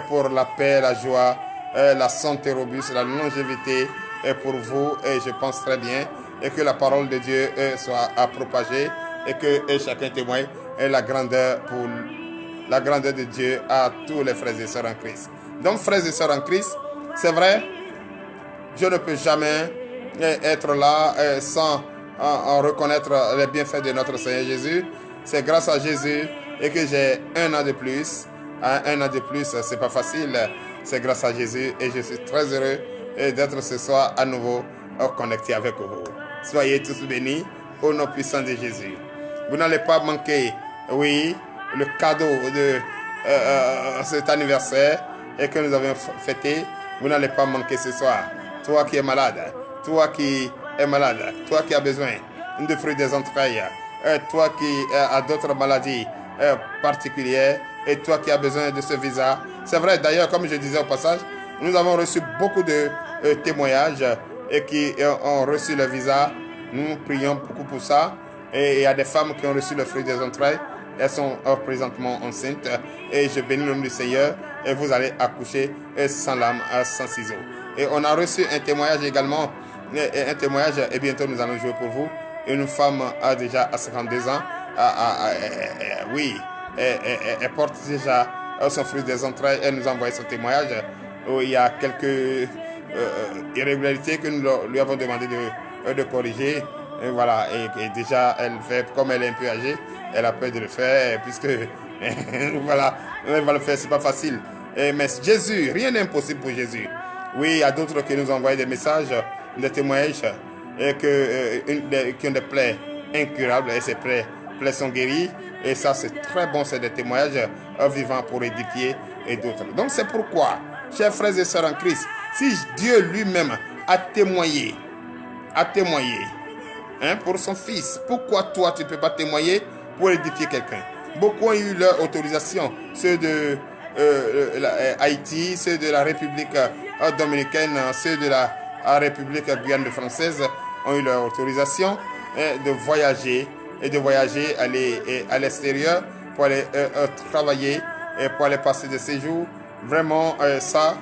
pour la paix, la joie, la santé robuste, la longévité pour vous. Et je pense très bien et que la parole de Dieu soit propagée et que chacun témoigne la grandeur de Dieu à tous les frères et sœurs en Christ. Donc, frères et sœurs en Christ, c'est vrai, je ne peux jamais être là sans en reconnaître les bienfaits de notre Seigneur Jésus. C'est grâce à Jésus et que j'ai un an de plus. Un an de plus, c'est pas facile. C'est grâce à Jésus et je suis très heureux d'être ce soir à nouveau connecté avec vous. Soyez tous bénis au nom puissant de Jésus. Vous n'allez pas manquer, oui, le cadeau de cet anniversaire et que nous avons fêté. Vous n'allez pas manquer ce soir. Toi qui es malade, toi qui es malade, toi qui as besoin de fruits des entrailles, toi qui as d'autres maladies particulières et toi qui as besoin de ce visa. C'est vrai, d'ailleurs, comme je disais au passage, nous avons reçu beaucoup de témoignages et qui ont reçu le visa. Nous prions beaucoup pour ça. Et il y a des femmes qui ont reçu le fruit des entrailles. Elles sont présentement enceintes. Et je bénis le nom du Seigneur. Et vous allez accoucher sans lame, sans ciseaux. Et on a reçu un témoignage également. Un témoignage, et bientôt nous allons jouer pour vous. Une femme a déjà 52 ans. Oui, elle porte déjà son fruit des entrailles. Elle nous a envoyé son témoignage. Où il y a quelques irrégularités que nous lui avons demandé de corriger. Et voilà, et déjà, elle fait, comme elle est un peu âgée, elle a peur de le faire, puisque, voilà, elle va le faire, c'est pas facile. Mais Jésus, rien n'est impossible pour Jésus. Oui, il y a d'autres qui nous ont envoyé des messages, des témoignages, qui ont des plaies incurables, et ces plaies sont guéries. Et ça, c'est très bon, c'est des témoignages vivants pour édifier et d'autres. Donc, c'est pourquoi, chers frères et sœurs en Christ, si Dieu lui-même a témoigné, pour son fils, pourquoi toi tu ne peux pas témoigner pour édifier quelqu'un? Beaucoup ont eu leur autorisation, ceux de Haïti, ceux de la République dominicaine, ceux de la République Guyane française ont eu leur autorisation de voyager aller à l'extérieur pour aller travailler et pour aller passer des séjours. Vraiment, ça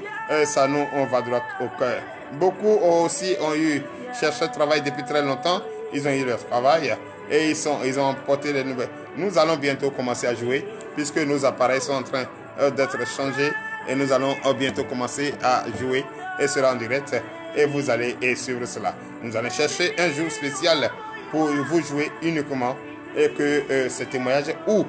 nous, on va droit au cœur. Beaucoup aussi ont eu cherché travail depuis très longtemps. Ils ont eu leur travail et ils ont porté les nouvelles. Nous allons bientôt commencer à jouer puisque nos appareils sont en train d'être changés et nous allons bientôt commencer à jouer et sera en direct et vous allez suivre cela. Nous allons chercher un jour spécial pour vous jouer uniquement et que ce témoignage, ou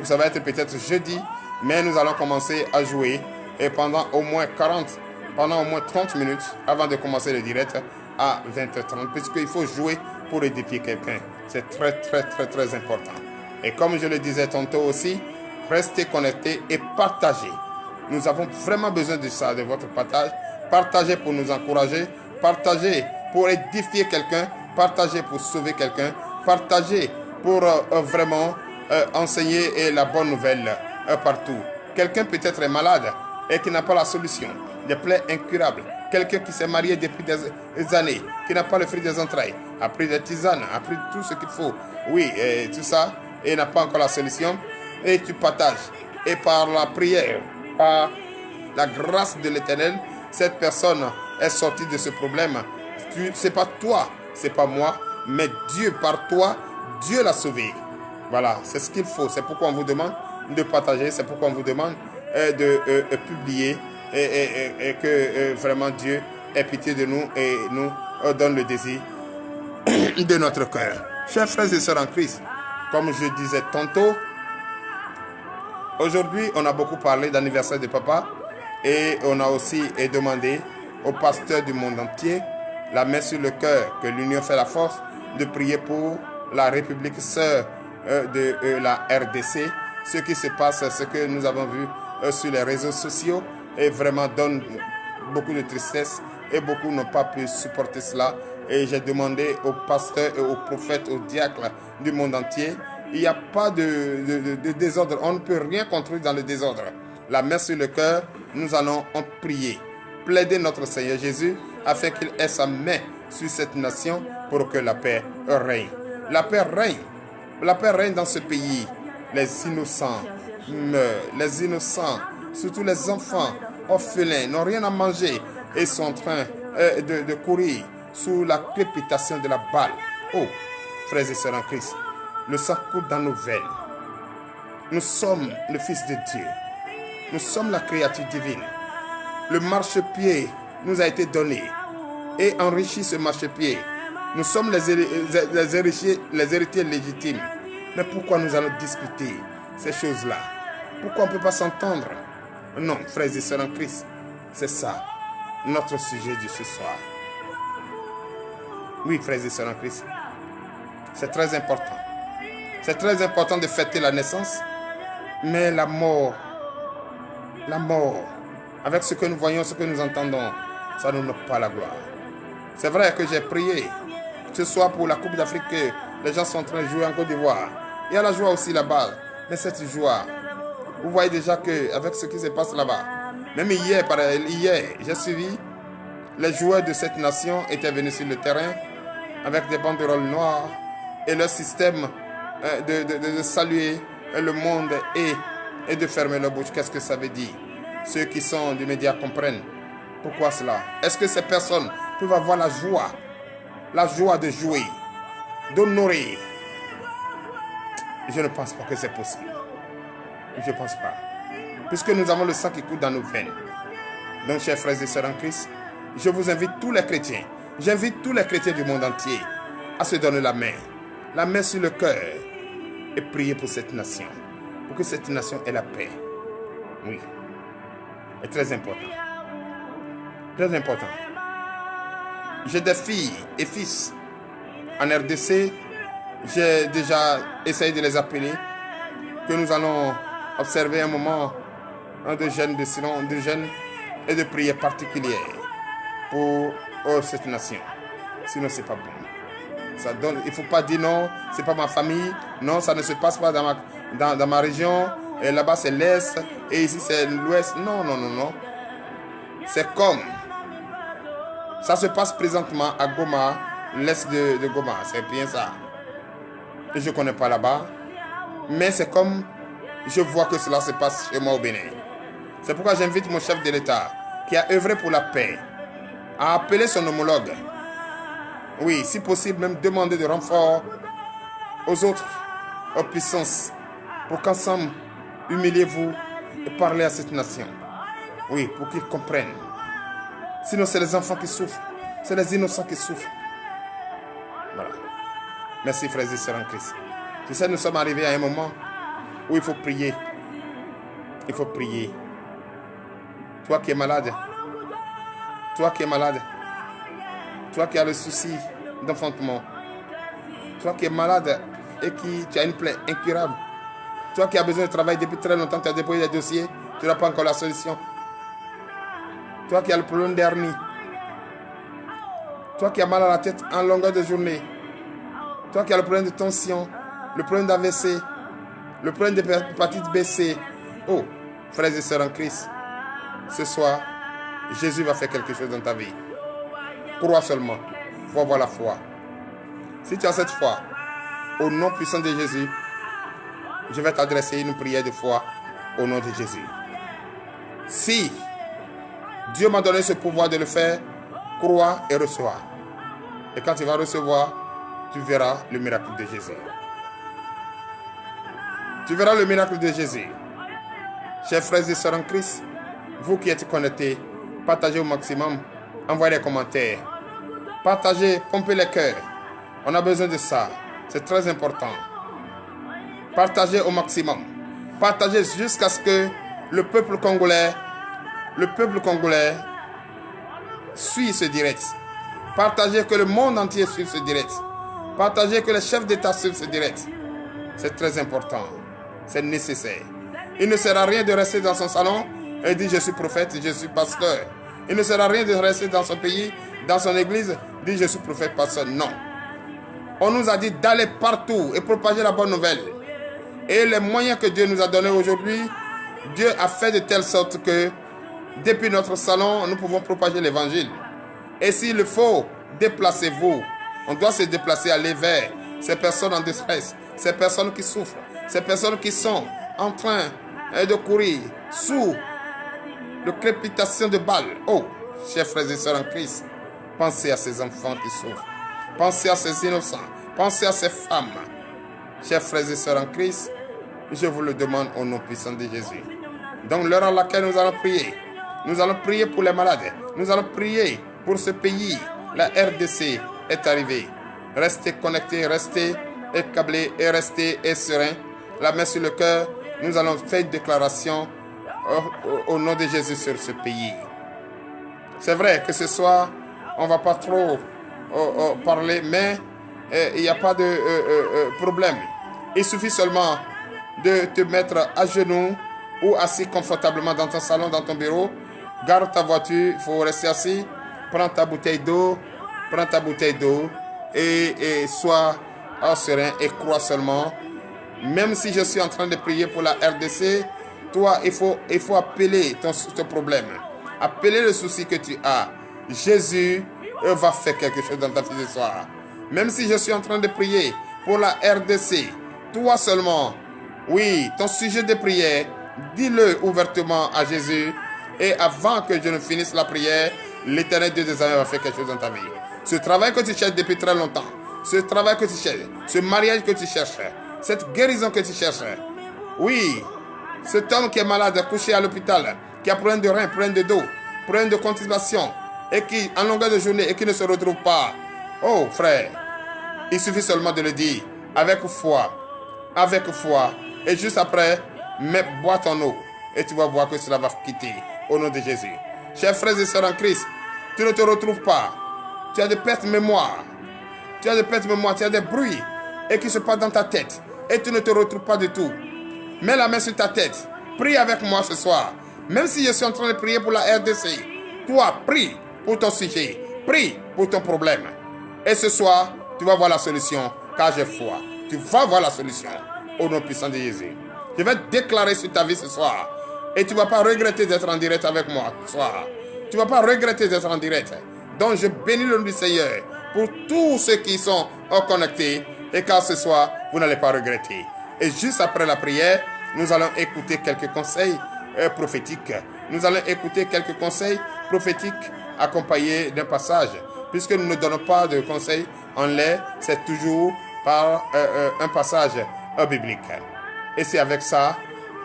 ça va être peut-être jeudi, mais nous allons commencer à jouer et pendant au moins 30 minutes avant de commencer le direct à 20h30 puisqu'il faut jouer pour édifier quelqu'un. C'est très important. Et comme je le disais tantôt aussi, restez connectés et partagez. Nous avons vraiment besoin de ça, de votre partage. Partagez pour nous encourager. Partagez pour édifier quelqu'un. Partagez pour sauver quelqu'un. Partagez pour vraiment enseigner la bonne nouvelle partout. Quelqu'un peut-être est malade. et qui n'a pas la solution. Des plaies incurables. Quelqu'un qui s'est marié depuis des années, qui n'a pas le fruit des entrailles, a pris des tisanes, a pris tout ce qu'il faut. Oui, et tout ça, et n'a pas encore la solution. Et tu partages. Et par la prière, par la grâce de l'Éternel, cette personne est sortie de ce problème. Ce n'est pas toi, ce n'est pas moi, mais Dieu par toi, Dieu l'a sauvé. Voilà, c'est ce qu'il faut. C'est pourquoi on vous demande de partager, c'est pourquoi on vous demande de publier et que vraiment Dieu ait pitié de nous et nous donne le désir de notre cœur. Chers frères et sœurs en Christ, comme je disais tantôt, aujourd'hui on a beaucoup parlé d'anniversaire de papa et on a aussi demandé aux pasteurs du monde entier, la main sur le cœur, que l'union fait la force, de prier pour la République sœur de la RDC. Ce qui se passe, ce que nous avons vu sur les réseaux sociaux, et vraiment donne beaucoup de tristesse et beaucoup n'ont pas pu supporter cela. Et j'ai demandé aux pasteurs et aux prophètes, aux diacres du monde entier, il n'y a pas de désordre, on ne peut rien construire dans le désordre. La main sur le cœur, nous allons en prier, plaider notre Seigneur Jésus afin qu'il ait sa main sur cette nation pour que la paix règne. La paix règne. La paix règne dans ce pays. Les innocents meurent. Les innocents, surtout les enfants orphelins, n'ont rien à manger et sont en train de courir sous la crépitation de la balle. Oh, frères et sœurs en Christ, le sang coule dans nos veines. Nous sommes le Fils de Dieu. Nous sommes la créature divine. Le marchepied nous a été donné et enrichi ce marchepied. Nous sommes les héritiers légitimes. Mais pourquoi nous allons discuter ces choses-là? Pourquoi on ne peut pas s'entendre? Non, frères et sœurs en Christ, c'est ça notre sujet de ce soir. Oui, frères et sœurs en Christ, c'est très important. C'est très important de fêter la naissance, mais la mort, avec ce que nous voyons, ce que nous entendons, ça ne nous donne pas la gloire. C'est vrai que j'ai prié ce soir pour la Coupe d'Afrique que les gens sont en train de jouer en Côte d'Ivoire. Il y a la joie aussi là-bas. Mais cette joie, vous voyez déjà qu'avec ce qui se passe là-bas, même hier, j'ai suivi, les joueurs de cette nation étaient venus sur le terrain avec des banderoles noires et leur système de saluer le monde et de fermer leur bouche. Qu'est-ce que ça veut dire? Ceux qui sont des médias comprennent. Pourquoi cela? Est-ce que ces personnes peuvent avoir la joie de jouer, d'honorer? Je ne pense pas que c'est possible. Je ne pense pas. Puisque nous avons le sang qui coule dans nos veines. Donc, chers frères et sœurs en Christ, je vous invite tous les chrétiens, j'invite tous les chrétiens du monde entier à se donner la main sur le cœur et prier pour cette nation. Pour que cette nation ait la paix. Oui. C'est très important. Très important. J'ai des filles et fils en RDC. J'ai déjà essayé de les appeler, que nous allons observer un moment de jeûne, de silence, de jeûne et de prière particulière pour cette nation. Sinon, ce n'est pas bon. Ça donne, il ne faut pas dire non, ce n'est pas ma famille, non, ça ne se passe pas dans ma région, et là-bas c'est l'Est, et ici c'est l'Ouest. Non, non, non, non. C'est comme ça se passe présentement à Goma, l'Est de Goma, c'est bien ça. Je ne connais pas là-bas, mais c'est comme je vois que cela se passe chez moi au Bénin. C'est pourquoi j'invite mon chef de l'État, qui a œuvré pour la paix, à appeler son homologue. Oui, si possible, même demander de renfort aux autres, aux puissances, pour qu'ensemble, humiliez-vous et parlez à cette nation. Oui, pour qu'ils comprennent. Sinon, c'est les enfants qui souffrent, c'est les innocents qui souffrent. Voilà. Merci, frères et sœurs en Christ. Je sais, nous sommes arrivés à un moment où il faut prier. Il faut prier. Toi qui es malade, toi qui es malade, toi qui as le souci d'enfantement, toi qui es malade et qui tu as une plaie incurable, toi qui as besoin de travail depuis très longtemps, tu as déposé des dossiers, tu n'as pas encore la solution. Toi qui as le problème d'hernie, toi qui as mal à la tête en longueur de journée, toi qui as le problème de tension, le problème d'AVC, le problème de l'hépatite B, C. Oh, frères et sœurs en Christ, ce soir, Jésus va faire quelque chose dans ta vie. Crois seulement. Faut avoir la foi. Si tu as cette foi, au nom puissant de Jésus, je vais t'adresser une prière de foi au nom de Jésus. Si Dieu m'a donné ce pouvoir de le faire, crois et reçois. Et quand tu vas recevoir, tu verras le miracle de Jésus. Tu verras le miracle de Jésus. Chers frères et sœurs en Christ, vous qui êtes connectés, partagez au maximum, envoyez des commentaires. Partagez, pompez les cœurs. On a besoin de ça. C'est très important. Partagez au maximum. Partagez jusqu'à ce que le peuple congolais suit ce direct. Partagez que le monde entier suive ce direct. Partagez que les chefs d'État suivent ce direct. C'est très important. C'est nécessaire. Il ne sert à rien de rester dans son salon et dire je suis prophète, je suis pasteur. Il ne sert à rien de rester dans son pays, dans son église, dire je suis prophète, pasteur. Non. On nous a dit d'aller partout et propager la bonne nouvelle. Et les moyens que Dieu nous a donnés aujourd'hui, Dieu a fait de telle sorte que depuis notre salon, nous pouvons propager l'évangile. Et s'il le faut, déplacez-vous. On doit se déplacer, aller vers ces personnes en détresse, ces personnes qui souffrent, ces personnes qui sont en train de courir sous le crépitation de balles. Oh, chers frères et sœurs en Christ, pensez à ces enfants qui souffrent. Pensez à ces innocents. Pensez à ces femmes. Chers frères et sœurs en Christ, je vous le demande au nom puissant de Jésus. Donc l'heure à laquelle nous allons prier. Nous allons prier pour les malades. Nous allons prier pour ce pays. La RDC est arrivée. Restez connectés, restez câblés et restez sereins. La main sur le cœur. Nous allons faire une déclaration au nom de Jésus sur ce pays. C'est vrai que ce soir, on ne va pas trop parler, mais il n'y a pas de problème. Il suffit seulement de te mettre à genoux ou assis confortablement dans ton salon, dans ton bureau. Garde ta voiture, il faut rester assis. Prends ta bouteille d'eau, et sois serein et crois seulement. Même si je suis en train de prier pour la RDC, toi, il faut appeler ton problème. Appeler le souci que tu as. Jésus va faire quelque chose dans ta vie ce soir. Même si je suis en train de prier pour la RDC, toi seulement, oui, ton sujet de prière, dis-le ouvertement à Jésus. Et avant que je ne finisse la prière, l'Éternel Dieu des armées va faire quelque chose dans ta vie. Ce travail que tu cherches depuis très longtemps, ce travail que tu cherches, ce mariage que tu cherches, cette guérison que tu cherches, oui, cet homme qui est malade, couché à l'hôpital, qui a problème de rein, problème de dos, problème de constipation, et qui, en longueur de journée, et qui ne se retrouve pas. Oh, frère, il suffit seulement de le dire, avec foi, et juste après, bois ton eau, et tu vas voir que cela va quitter, au nom de Jésus. Chers frères et sœurs en Christ, tu ne te retrouves pas, tu as des pertes de mémoire, tu as des bruits, et qui se passent dans ta tête, et tu ne te retrouves pas du tout. Mets la main sur ta tête, prie avec moi ce soir, même si je suis en train de prier pour la RDC, toi, prie pour ton sujet, prie pour ton problème. Et ce soir, tu vas voir la solution, car j'ai foi. Tu vas voir la solution, au nom puissant de Jésus. Je vais déclarer sur ta vie ce soir, et tu ne vas pas regretter d'être en direct avec moi ce soir. Tu ne vas pas regretter d'être en direct. Donc je bénis le nom du Seigneur pour tous ceux qui sont connectés, et car ce soir, vous n'allez pas regretter. Et juste après la prière, nous allons écouter quelques conseils prophétiques. Nous allons écouter quelques conseils prophétiques accompagnés d'un passage. Puisque nous ne donnons pas de conseils en l'air, c'est toujours par un passage biblique. Et c'est avec ça,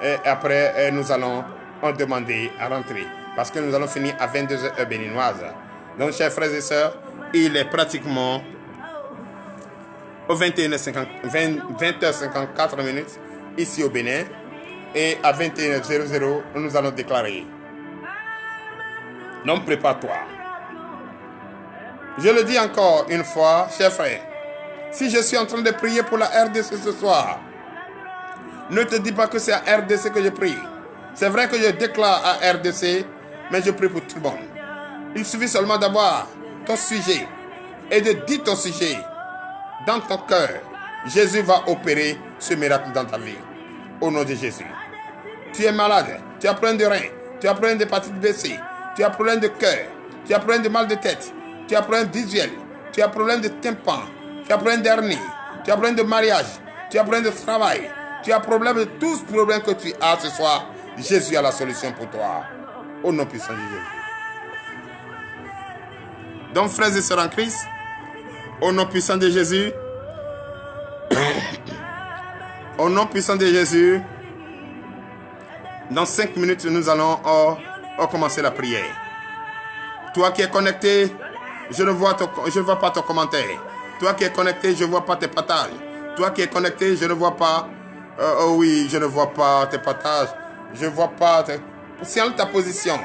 et après, nous allons en demander à rentrer. Parce que nous allons finir à 22h béninoise. Donc, chers frères et sœurs, il est pratiquement au 20h54 minutes ici au Bénin. Et à 21h00, nous allons déclarer. Donc, prépare-toi. Je le dis encore une fois, chers frères. Si je suis en train de prier pour la RDC ce soir, ne te dis pas que c'est à RDC que je prie. C'est vrai que je déclare à RDC, mais je prie pour tout le monde. Il suffit seulement d'avoir ton sujet et de dire ton sujet dans ton cœur. Jésus va opérer ce miracle dans ta vie. Au nom de Jésus. Tu es malade, tu as plein de reins, tu as problème d'hépatite B, C, tu as problème de cœur, tu as problème de mal de tête, tu as problème visuel, tu as problème de tympan, tu as problème d'hernie, tu as problème de mariage, tu as problème de travail, tu as problème de tous les problèmes que tu as ce soir. Jésus a la solution pour toi. Au nom puissant de Jésus. Donc, frères et sœurs en Christ, au nom puissant de Jésus, au nom puissant de Jésus, dans 5 minutes, nous allons commencer la prière. Toi qui es connecté, je ne vois pas ton commentaire. Toi qui es connecté, je ne vois pas tes partages. Toi qui es connecté, je ne vois pas... oui, je ne vois pas tes partages. Je ne vois pas... Signale ta position.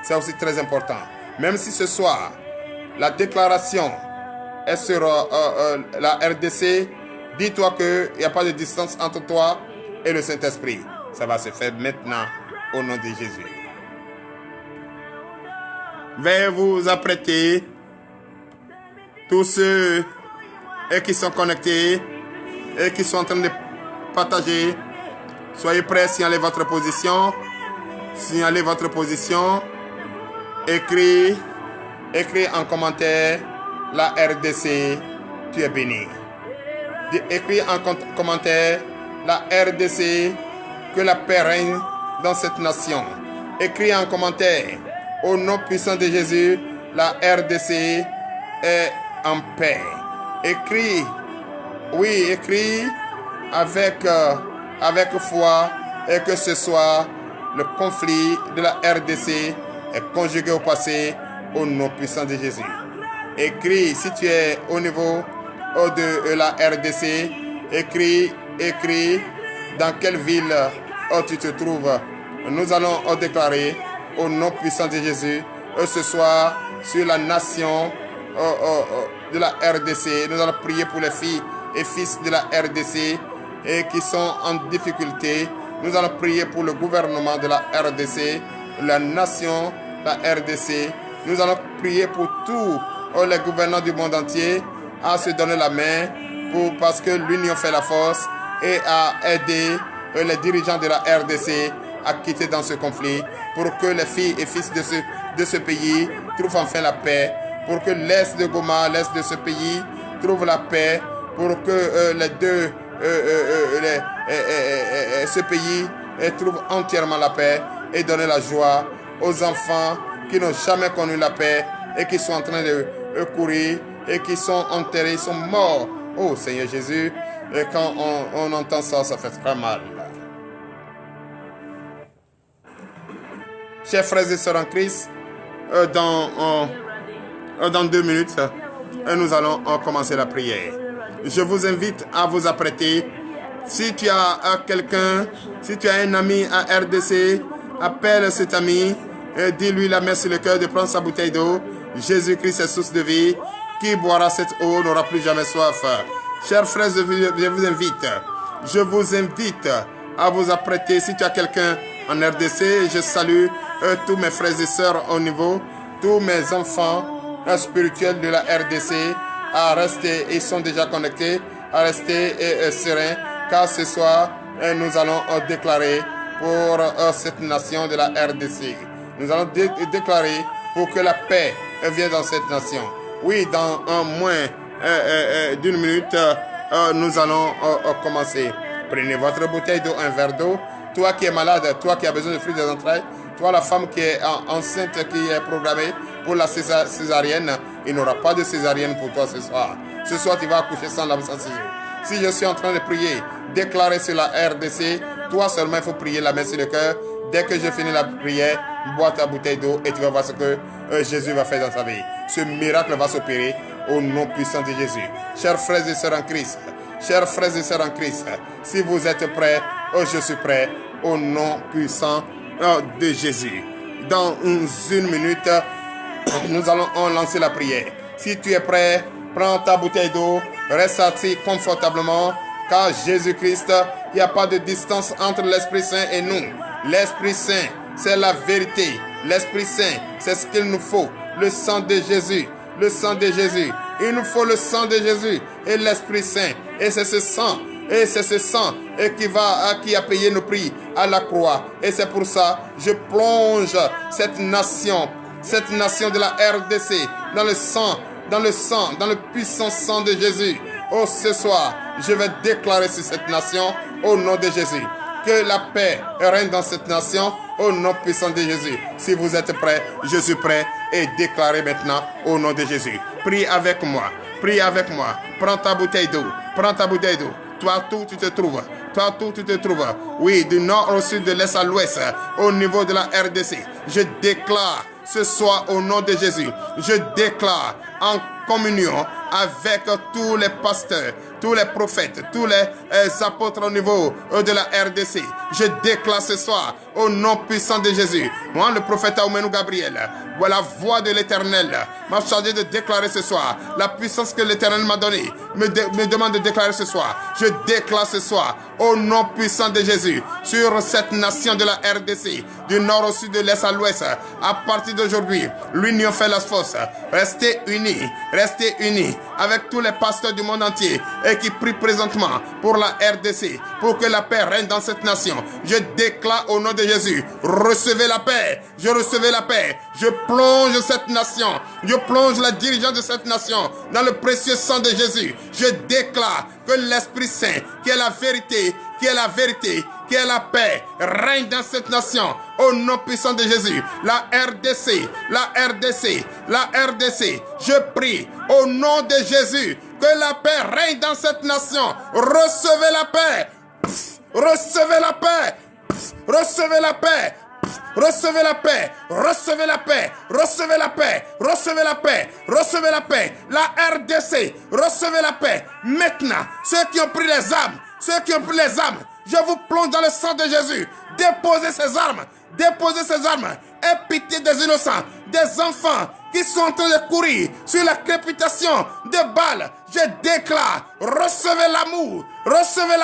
C'est aussi très important. Même si ce soir, la déclaration est sur la RDC, dis-toi qu'il n'y a pas de distance entre toi et le Saint-Esprit. Ça va se faire maintenant au nom de Jésus. Veuillez vous apprêter, tous ceux qui sont connectés et qui sont en train de partager. Soyez prêts, signalez votre position. Signalez votre position. Écris en commentaire la RDC, tu es béni. Écris en commentaire la RDC, que la paix règne dans cette nation. Écris en commentaire, au nom puissant de Jésus, la RDC est en paix. Écris, oui, écris avec foi, et que ce soit le conflit de la RDC est conjugué au passé, au nom puissant de Jésus. Écris, si tu es au niveau de la RDC, écris dans quelle ville tu te trouves. Nous allons déclarer au nom puissant de Jésus ce soir sur la nation de la RDC. Nous allons prier pour les filles et fils de la RDC et qui sont en difficulté. Nous allons prier pour le gouvernement de la RDC, la nation, la RDC. Nous allons prier pour tous les gouvernants du monde entier à se donner la main parce que l'union fait la force et à aider les dirigeants de la RDC à quitter dans ce conflit pour que les filles et fils de ce pays trouvent enfin la paix, pour que l'Est de Goma, l'Est de ce pays trouve la paix, pour que ce pays trouve entièrement la paix et donner la joie aux enfants qui n'ont jamais connu la paix et qui sont en train de courir et qui sont enterrés, ils sont morts. Oh Seigneur Jésus, et quand on entend ça, ça fait très mal. Chers frères et sœurs en Christ, dans 2 minutes, nous allons commencer la prière. Je vous invite à vous apprêter. Si tu as quelqu'un, si tu as un ami à RDC, appelle cet ami et dis-lui la main sur le cœur de prendre sa bouteille d'eau. Jésus-Christ est source de vie. Qui boira cette eau n'aura plus jamais soif. Chers frères, je vous invite à vous apprêter. Si tu as quelqu'un en RDC, je salue tous mes frères et sœurs au niveau, tous mes enfants spirituels de la RDC à rester, ils sont déjà connectés, à rester sereins, car ce soir, nous allons déclarer pour cette nation de la RDC. Nous allons déclarer pour que la paix vienne dans cette nation. Oui, dans moins d'1 minute, nous allons commencer. Prenez votre bouteille d'eau, un verre d'eau. Toi qui es malade, toi qui as besoin de fruits des entrailles, toi la femme qui est enceinte, qui est programmée pour la césarienne, il n'y aura pas de césarienne pour toi ce soir. Ce soir, tu vas accoucher sans l'absence. Si je suis en train de prier, déclarer sur la RDC, toi seulement, il faut prier la main sur le cœur. Dès que je finis la prière, bois ta bouteille d'eau et tu vas voir ce que Jésus va faire dans ta vie. Ce miracle va s'opérer au nom puissant de Jésus. Chers frères et sœurs en Christ, chers frères et sœurs en Christ, si vous êtes prêts, je suis prêt au nom puissant de Jésus. Dans 1 minute, nous allons lancer la prière. Si tu es prêt, prends ta bouteille d'eau, reste assis confortablement, car Jésus-Christ, il n'y a pas de distance entre l'Esprit Saint et nous. L'Esprit Saint, c'est la vérité. L'Esprit Saint, c'est ce qu'il nous faut. Le sang de Jésus. Le sang de Jésus. Il nous faut le sang de Jésus et l'Esprit Saint. Et c'est ce sang. Et c'est ce sang qui a payé nos prix à la croix. Et c'est pour ça je plonge cette nation de la RDC dans le puissant sang de Jésus. Oh, ce soir, je vais déclarer sur cette nation au nom de Jésus. Que la paix règne dans cette nation au nom puissant de Jésus. Si vous êtes prêts, je suis prêt et déclarez maintenant au nom de Jésus. Prie avec moi. Prie avec moi. Prends ta bouteille d'eau. Prends ta bouteille d'eau. Toi, tout tu te trouves. Toi, tout tu te trouves. Oui, du nord au sud, de l'est à l'ouest, au niveau de la RDC. Je déclare ce soir au nom de Jésus. Je déclare en communion avec tous les pasteurs, tous les prophètes, tous les apôtres au niveau de la RDC. Je déclare ce soir au nom puissant de Jésus. Moi, le prophète Aoumenou Gabriel, voilà la voix de l'Éternel m'a chargé de déclarer ce soir. La puissance que l'Éternel m'a donnée me demande de déclarer ce soir. Je déclare ce soir au nom puissant de Jésus sur cette nation de la RDC, du nord au sud, de l'est à l'ouest. À partir d'aujourd'hui, l'union fait la force. Restez unis avec tous les pasteurs du monde entier et qui prient présentement pour la RDC, pour que la paix règne dans cette nation. Je déclare au nom de Jésus, recevez la paix. Je recevais la paix. Je plonge cette nation. Je plonge la dirigeante de cette nation dans le précieux sang de Jésus. Je déclare que l'Esprit Saint, qui est la vérité, qui est la paix, règne dans cette nation au nom puissant de Jésus. La RDC, je prie au nom de Jésus que la paix règne dans cette nation. Recevez la paix. Recevez la paix. Recevez la paix. Recevez la paix, recevez la paix, recevez la paix, recevez la paix, recevez la paix. La RDC, recevez la paix. Maintenant, ceux qui ont pris les armes, je vous plonge dans le sang de Jésus. Déposez ces armes, Aie pitié des innocents, des enfants qui sont en train de courir sur la crépitation de balles. Je déclare, recevez l'amour, recevez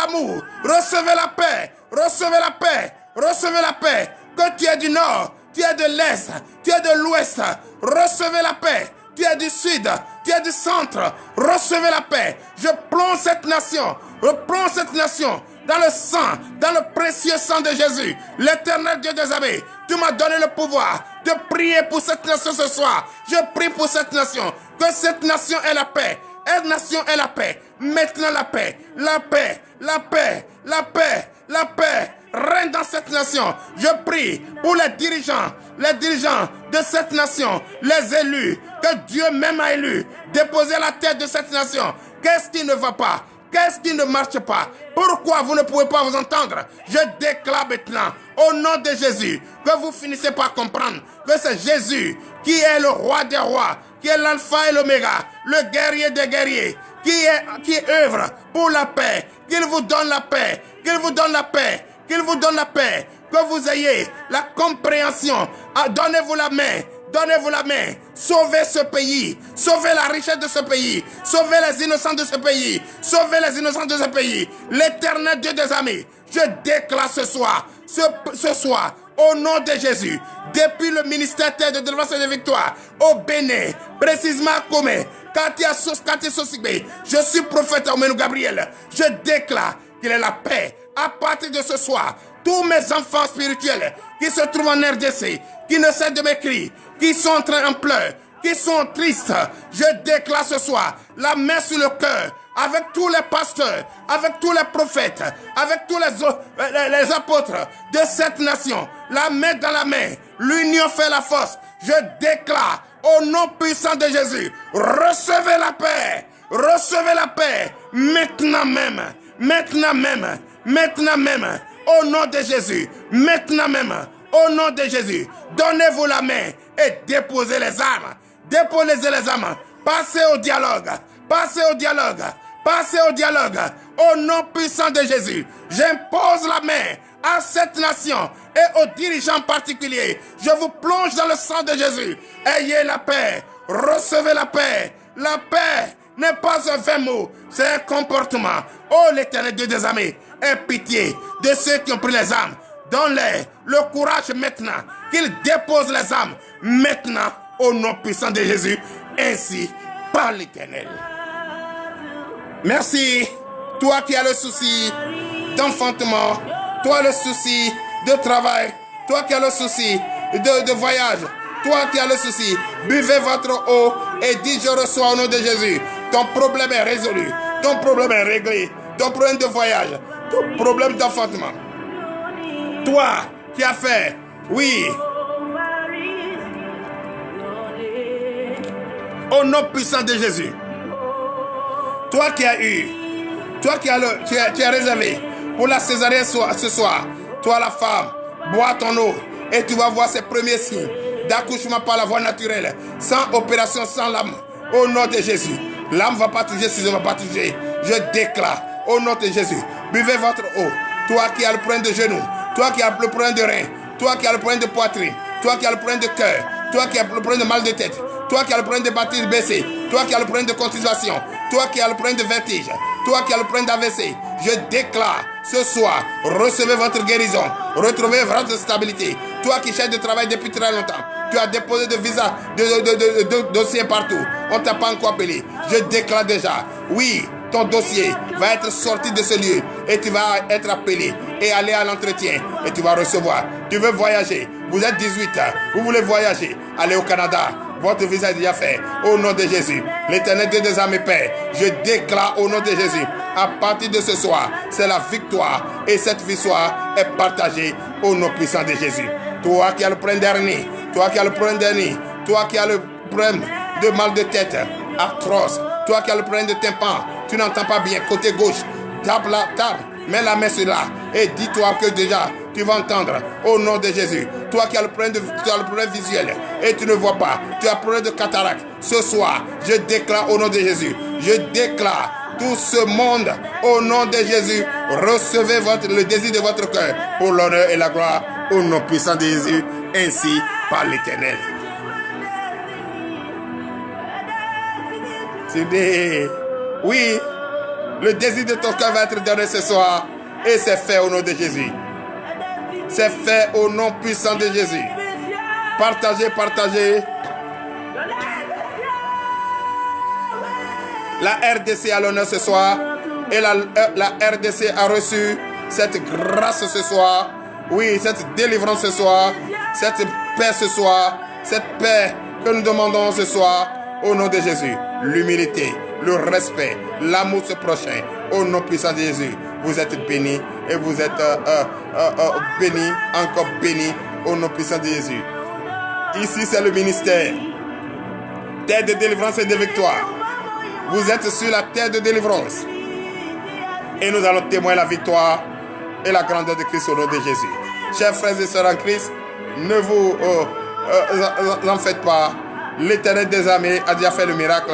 la paix, recevez la paix, recevez la paix. Que tu es du nord, tu es de l'est, tu es de l'ouest, recevez la paix. Tu es du sud, tu es du centre, recevez la paix. Je plonge cette nation dans le sang, dans le précieux sang de Jésus. L'Éternel Dieu des armées, tu m'as donné le pouvoir de prier pour cette nation ce soir. Je prie pour cette nation, que cette nation ait la paix. La paix. Maintenant la paix, règne dans cette nation. Je prie pour les dirigeants de cette nation, les élus que Dieu même a élus, déposer la tête de cette nation. Qu'est-ce qui ne va pas? Qu'est-ce qui ne marche pas? Pourquoi vous ne pouvez pas vous entendre? Je déclare maintenant, au nom de Jésus, que vous finissez par comprendre que c'est Jésus qui est le roi des rois, qui est l'alpha et l'oméga, le guerrier des guerriers, qui œuvre pour la paix, qu'il vous donne la paix, que vous ayez la compréhension. Donnez-vous la main, sauvez ce pays, sauvez la richesse de ce pays, sauvez les innocents de ce pays, l'Éternel Dieu des armées. Je déclare ce soir, au nom de Jésus, depuis le ministère de délivrance et de victoire, au Bénin, précisément à Comé, je suis prophète Aoumenou Gabriel. Je déclare qu'il est la paix. À partir de ce soir, tous mes enfants spirituels qui se trouvent en RDC, qui ne cessent de m'écrire, qui sont en train de pleurer, qui sont tristes, je déclare ce soir la main sur le cœur, avec tous les pasteurs, avec tous les prophètes, avec tous les apôtres de cette nation, la main dans la main, l'union fait la force. Je déclare au nom puissant de Jésus, recevez la paix, maintenant même, au nom de Jésus, donnez-vous la main et déposez les armes, passez au dialogue, au nom puissant de Jésus. J'impose la main à cette nation et aux dirigeants particuliers. Je vous plonge dans le sang de Jésus. Ayez la paix, recevez la paix. La paix n'est pas un vain mot, c'est un comportement. Oh l'Éternel Dieu des armées, aie pitié de ceux qui ont pris les armes. Donne-les le courage maintenant, qu'ils déposent les armes maintenant au nom puissant de Jésus. Ainsi par l'Éternel. Merci, toi qui as le souci d'enfantement, toi le souci de travail, toi qui as le souci de voyage, toi qui as le souci, buvez votre eau et dites je reçois au nom de Jésus. Ton problème est résolu, ton problème est réglé, ton problème de voyage, ton problème d'enfantement. Toi qui as fait, oui, au nom puissant de Jésus. Toi qui as eu, toi qui as tu es réservé pour la césarienne ce soir, toi la femme, bois ton eau et tu vas voir ces premiers signes d'accouchement par la voie naturelle, sans opération, sans lame, au nom de Jésus. L'âme ne va pas toucher, si je ne va pas toucher. Je déclare, au nom de Jésus, buvez votre eau. Toi qui as le problème de genoux, toi qui as le problème de rein, toi qui as le problème de poitrine, toi qui as le problème de cœur, toi qui as le problème de mal de tête, toi qui as le problème de batterie baissée, toi qui as le problème de constipation, toi qui as le problème de vertige, toi qui as le problème d'AVC, je déclare ce soir, recevez votre guérison, retrouvez votre stabilité. Toi qui cherches de travail depuis très longtemps, tu as déposé de visa, de dossiers partout, on ne t'a pas encore appelé. Je déclare déjà, oui, ton dossier va être sorti de ce lieu et tu vas être appelé et aller à l'entretien et tu vas recevoir. Tu veux voyager, vous êtes 18 ans, vous voulez voyager, allez au Canada. Votre visa est déjà fait. Au nom de Jésus. L'Éternel Dieu des armées Père. Je déclare au nom de Jésus. À partir de ce soir, c'est la victoire. Et cette victoire est partagée au nom puissant de Jésus. Toi qui as le problème d'hernie. Toi qui as le problème d'hernie. Toi qui as le problème de mal de tête. Atroce. Toi qui as le problème de tympan. Tu n'entends pas bien. Côté gauche. Tape. Mets la main sur là. Et dis-toi que déjà, tu vas entendre au nom de Jésus. Toi qui as le problème, visuel et tu ne vois pas, tu as le problème de cataracte. Ce soir, je déclare au nom de Jésus. Je déclare tout ce monde au nom de Jésus. Recevez le désir de votre cœur pour l'honneur et la gloire au nom puissant de Jésus, ainsi par l'Éternel. Oui, le désir de ton cœur va être donné ce soir et c'est fait au nom de Jésus. C'est fait au nom puissant de Jésus. Partagez, partagez. La RDC a l'honneur ce soir. Et la RDC a reçu cette grâce ce soir. Oui, cette délivrance ce soir. Cette paix ce soir. Cette paix que nous demandons ce soir. Au nom de Jésus. L'humilité, le respect, l'amour ce prochain. Au nom puissant de Jésus. Vous êtes bénis et vous êtes bénis, encore bénis au nom puissant de Jésus. Ici, c'est le ministère. Terre de délivrance et de victoire. Vous êtes sur la terre de délivrance. Et nous allons témoigner la victoire et la grandeur de Christ au nom de Jésus. Chers frères et sœurs en Christ, ne vous en faites pas. L'Éternel des armées a déjà fait le miracle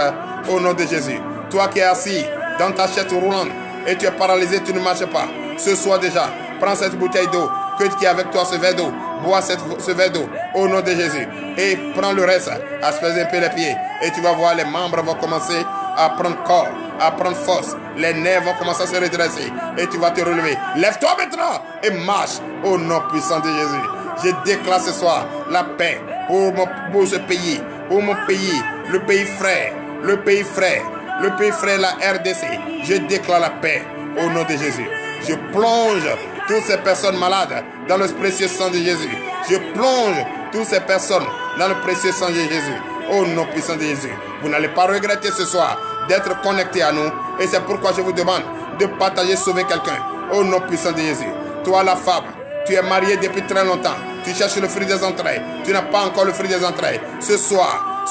au nom de Jésus. Toi qui es assis dans ta chaise roulante, et tu es paralysé, tu ne marches pas. Ce soir déjà, prends cette bouteille d'eau, qui est avec toi, ce verre d'eau. Bois ce verre d'eau au nom de Jésus. Et prends le reste, aspèse un peu les pieds. Et tu vas voir, les membres vont commencer à prendre corps, à prendre force. Les nerfs vont commencer à se redresser. Et tu vas te relever. Lève-toi maintenant et marche au nom puissant de Jésus. Je déclare ce soir la paix pour ce pays, pour mon pays, le pays frère, le pays frère. Le pays frère, la RDC, je déclare la paix au nom de Jésus. Je plonge toutes ces personnes malades dans le précieux sang de Jésus. Je plonge toutes ces personnes dans le précieux sang de Jésus. Au nom puissant de Jésus. Vous n'allez pas regretter ce soir d'être connecté à nous. Et c'est pourquoi je vous demande de partager, sauver quelqu'un. Au nom puissant de Jésus. Toi la femme, tu es mariée depuis très longtemps. Tu cherches le fruit des entrailles. Tu n'as pas encore le fruit des entrailles. Ce soir,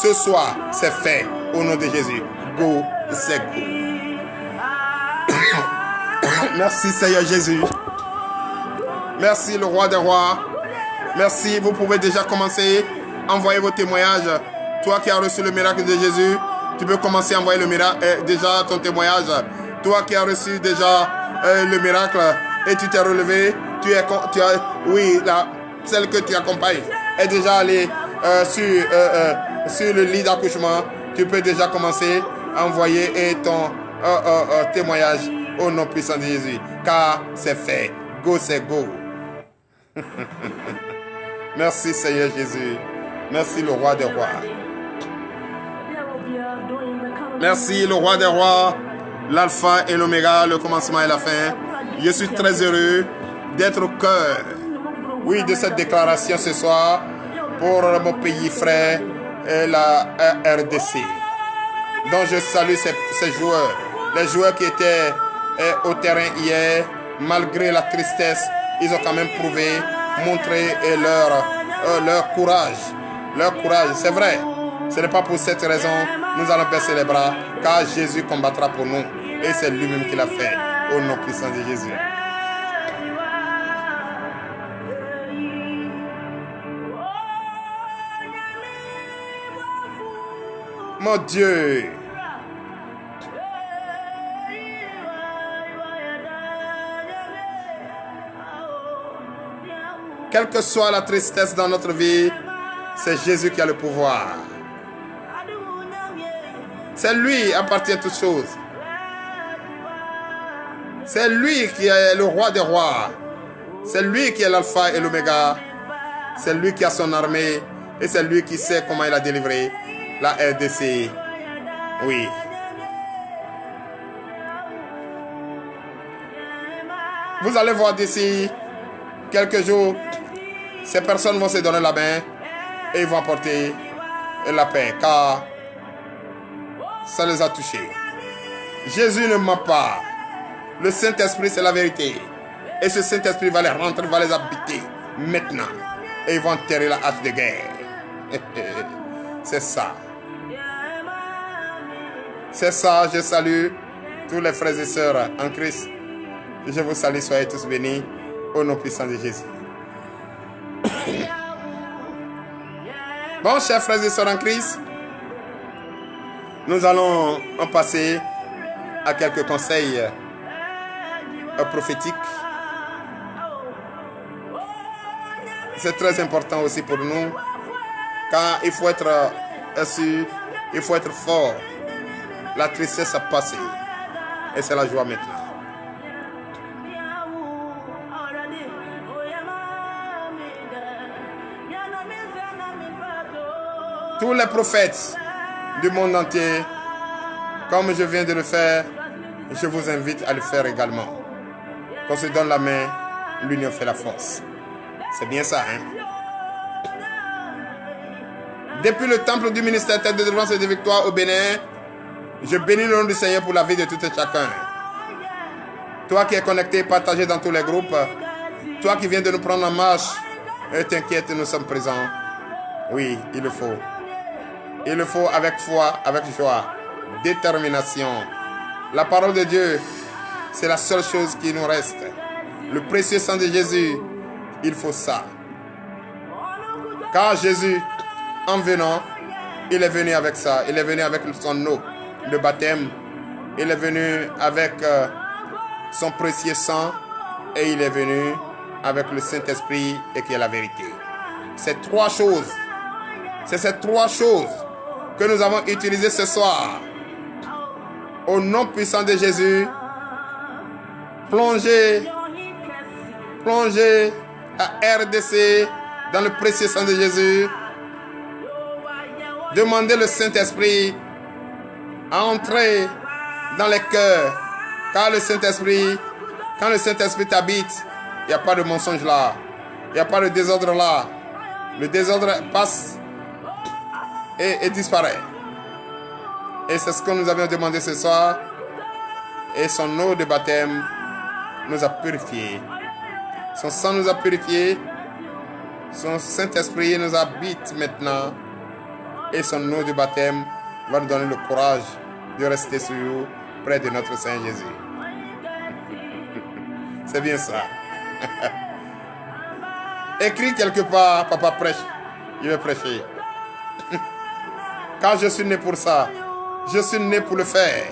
c'est fait. Au nom de Jésus. Go. C'est go. Merci Seigneur Jésus. Merci le roi des rois. Merci, vous pouvez déjà commencer à envoyer vos témoignages. Toi qui as reçu le miracle de Jésus, tu peux commencer à envoyer le miracle, déjà ton témoignage. Toi qui as reçu déjà le miracle et tu t'es relevé, oui, celle que tu accompagnes est déjà allée sur le lit d'accouchement. Tu peux déjà commencer à envoyer ton témoignage au nom puissant de Jésus. Car c'est fait. Go, c'est go. Merci Seigneur Jésus. Merci le roi des rois. Merci le roi des rois. L'alpha et l'oméga, le commencement et la fin. Je suis très heureux d'être au cœur, oui, de cette déclaration ce soir pour mon pays frère et la RDC. Donc je salue ces joueurs, les joueurs qui étaient au terrain hier, malgré la tristesse, ils ont quand même prouvé, montré leur courage. Leur courage, c'est vrai. Ce n'est pas pour cette raison nous allons baisser les bras, car Jésus combattra pour nous. Et c'est lui-même qui l'a fait, au nom puissant de Jésus. Mon Dieu. Quelle que soit la tristesse dans notre vie, c'est Jésus qui a le pouvoir. C'est lui appartient toutes choses. C'est lui qui est le roi des rois. C'est lui qui est l'alpha et l'oméga. C'est lui qui a son armée. Et c'est lui qui sait comment il a délivré la RDC. Oui. Vous allez voir d'ici quelques jours, ces personnes vont se donner la main et ils vont apporter la paix, car ça les a touchés. Jésus ne ment pas. Le Saint-Esprit, c'est la vérité. Et ce Saint-Esprit va les rentrer, va les habiter maintenant. Et ils vont enterrer la hache de guerre. C'est ça. C'est ça, je salue tous les frères et sœurs en Christ. Je vous salue, soyez tous bénis au nom puissant de Jésus. Bon, chers frères et sœurs en Christ, nous allons en passer à quelques conseils prophétiques. C'est très important aussi pour nous, car il faut être sûr, il faut être fort. La tristesse a passé et c'est la joie maintenant. Tous les prophètes du monde entier, comme je viens de le faire, je vous invite à le faire également. Qu'on se donne la main, l'union fait la force. C'est bien ça, hein? Depuis le temple du ministère de délivrance et de victoire au Bénin, je bénis le nom du Seigneur pour la vie de tout et chacun. Toi qui es connecté, partagé dans tous les groupes, toi qui viens de nous prendre en marche, ne t'inquiète, nous sommes présents. Oui, il le faut. Il le faut avec foi, avec joie, détermination. La parole de Dieu, c'est la seule chose qui nous reste. Le précieux sang de Jésus, il faut ça. Car Jésus, en venant, il est venu avec ça. Il est venu avec son eau de baptême. Il est venu avec son précieux sang. Et il est venu avec le Saint-Esprit et qui est la vérité. C'est trois choses. C'est ces trois choses que nous avons utilisées ce soir. Au nom puissant de Jésus, plongez la RDC dans le précieux sang de Jésus. Demandez le Saint-Esprit à entrer dans les cœurs. Car le Saint-Esprit, quand le Saint-Esprit t'habite, il n'y a pas de mensonge là. Il n'y a pas de désordre là. Le désordre passe et disparaît. Et c'est ce que nous avions demandé ce soir. Et son eau de baptême nous a purifiés. Son sang nous a purifiés. Son Saint-Esprit nous habite maintenant. Et son eau de baptême va nous donner le courage de rester sur nous, près de notre Saint Jésus. C'est bien ça. Écris quelque part, papa prêche. Je vais prêcher. Car je suis né pour ça. Je suis né pour le faire.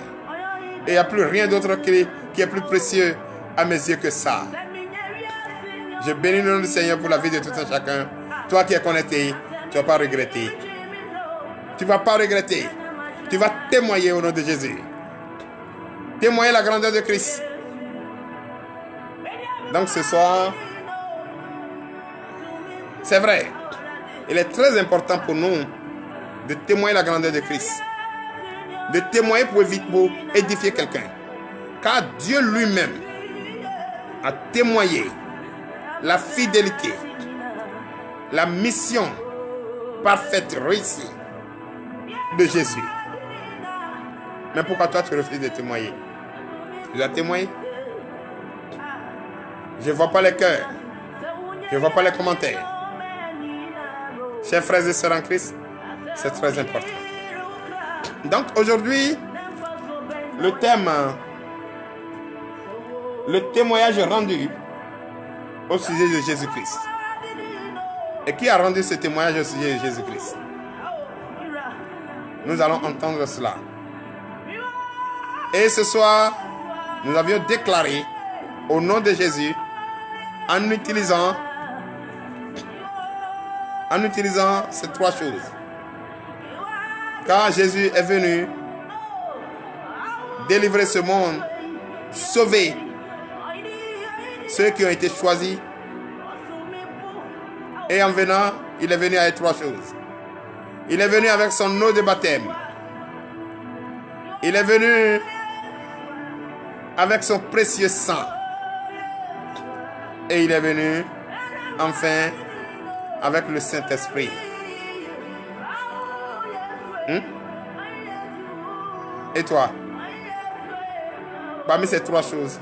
Et il n'y a plus rien d'autre qui est plus précieux à mes yeux que ça. Je bénis le nom du Seigneur pour la vie de tout un chacun. Toi qui es connecté, tu ne vas pas regretter. Tu ne vas pas regretter. Tu vas témoigner au nom de Jésus. Témoigner la grandeur de Christ. Donc ce soir, c'est vrai, il est très important pour nous de témoigner la grandeur de Christ. De témoigner pour édifier quelqu'un. Car Dieu lui-même a témoigné la fidélité, la mission parfaite, réussie de Jésus. Mais pourquoi toi tu refuses de témoigner? Tu dois témoigner. Je ne vois pas les cœurs. Je ne vois pas les commentaires. Chers frères et sœurs en Christ, c'est très important. Donc aujourd'hui, le thème, le témoignage rendu au sujet de Jésus-Christ. Et qui a rendu ce témoignage au sujet de Jésus-Christ? Nous allons entendre cela. Et ce soir, nous avions déclaré au nom de Jésus, en utilisant ces trois choses. Quand Jésus est venu délivrer ce monde, sauver ceux qui ont été choisis, et en venant, il est venu avec trois choses. Il est venu avec son eau de baptême. Il est venu avec son précieux sang. Et il est venu, enfin, avec le Saint-Esprit. Et toi? Parmi ces trois choses,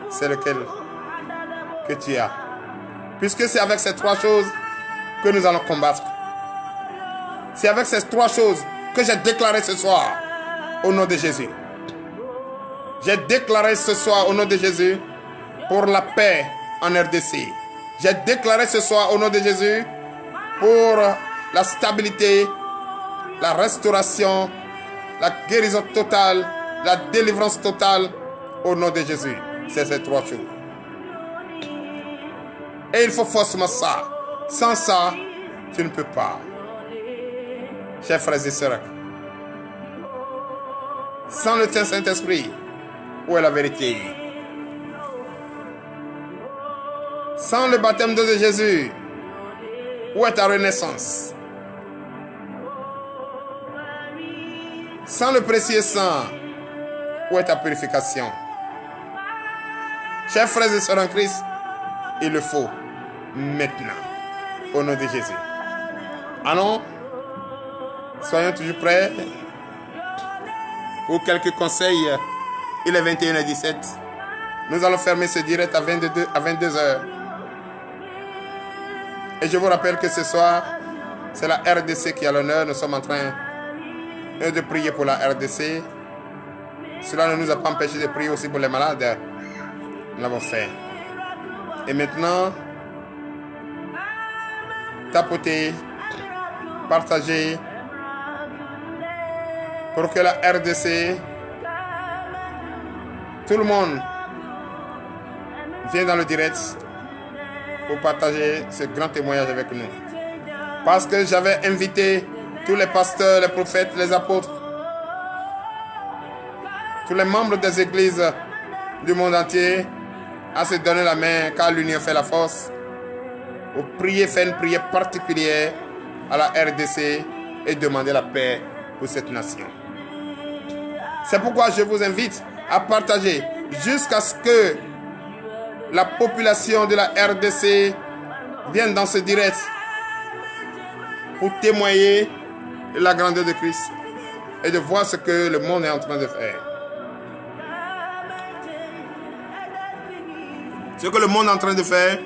c'est lequel que tu as? Puisque c'est avec ces trois choses que nous allons combattre. C'est avec ces trois choses que j'ai déclaré ce soir au nom de Jésus. J'ai déclaré ce soir au nom de Jésus pour la paix en RDC. J'ai déclaré ce soir au nom de Jésus pour la stabilité, la restauration, la guérison totale, la délivrance totale au nom de Jésus. C'est ces trois choses. Et il faut forcément ça. Sans ça, tu ne peux pas. Chers frères et sœurs, sans le Saint-Esprit, où est la vérité? Sans le baptême de Jésus, où est ta renaissance? Sans le précieux sang, où est ta purification? Chers frères et sœurs en Christ, il le faut maintenant, au nom de Jésus. Allons, soyons toujours prêts pour quelques conseils. Il est 21h17. Nous allons fermer ce direct à 22h. Et je vous rappelle que ce soir, c'est la RDC qui a l'honneur. Nous sommes en train de prier pour la RDC. Cela ne nous a pas empêché de prier aussi pour les malades. Nous l'avons fait. Et maintenant, tapotez, partagez pour que la RDC, tout le monde vienne dans le direct pour partager ce grand témoignage avec nous. Parce que j'avais invité tous les pasteurs, les prophètes, les apôtres, tous les membres des églises du monde entier à se donner la main car l'union fait la force, pour prier, faire une prière particulière à la RDC et demander la paix pour cette nation. C'est pourquoi je vous invite à partager jusqu'à ce que la population de la RDC vienne dans ce direct pour témoigner de la grandeur de Christ et de voir ce que le monde est en train de faire. Ce que le monde est en train de faire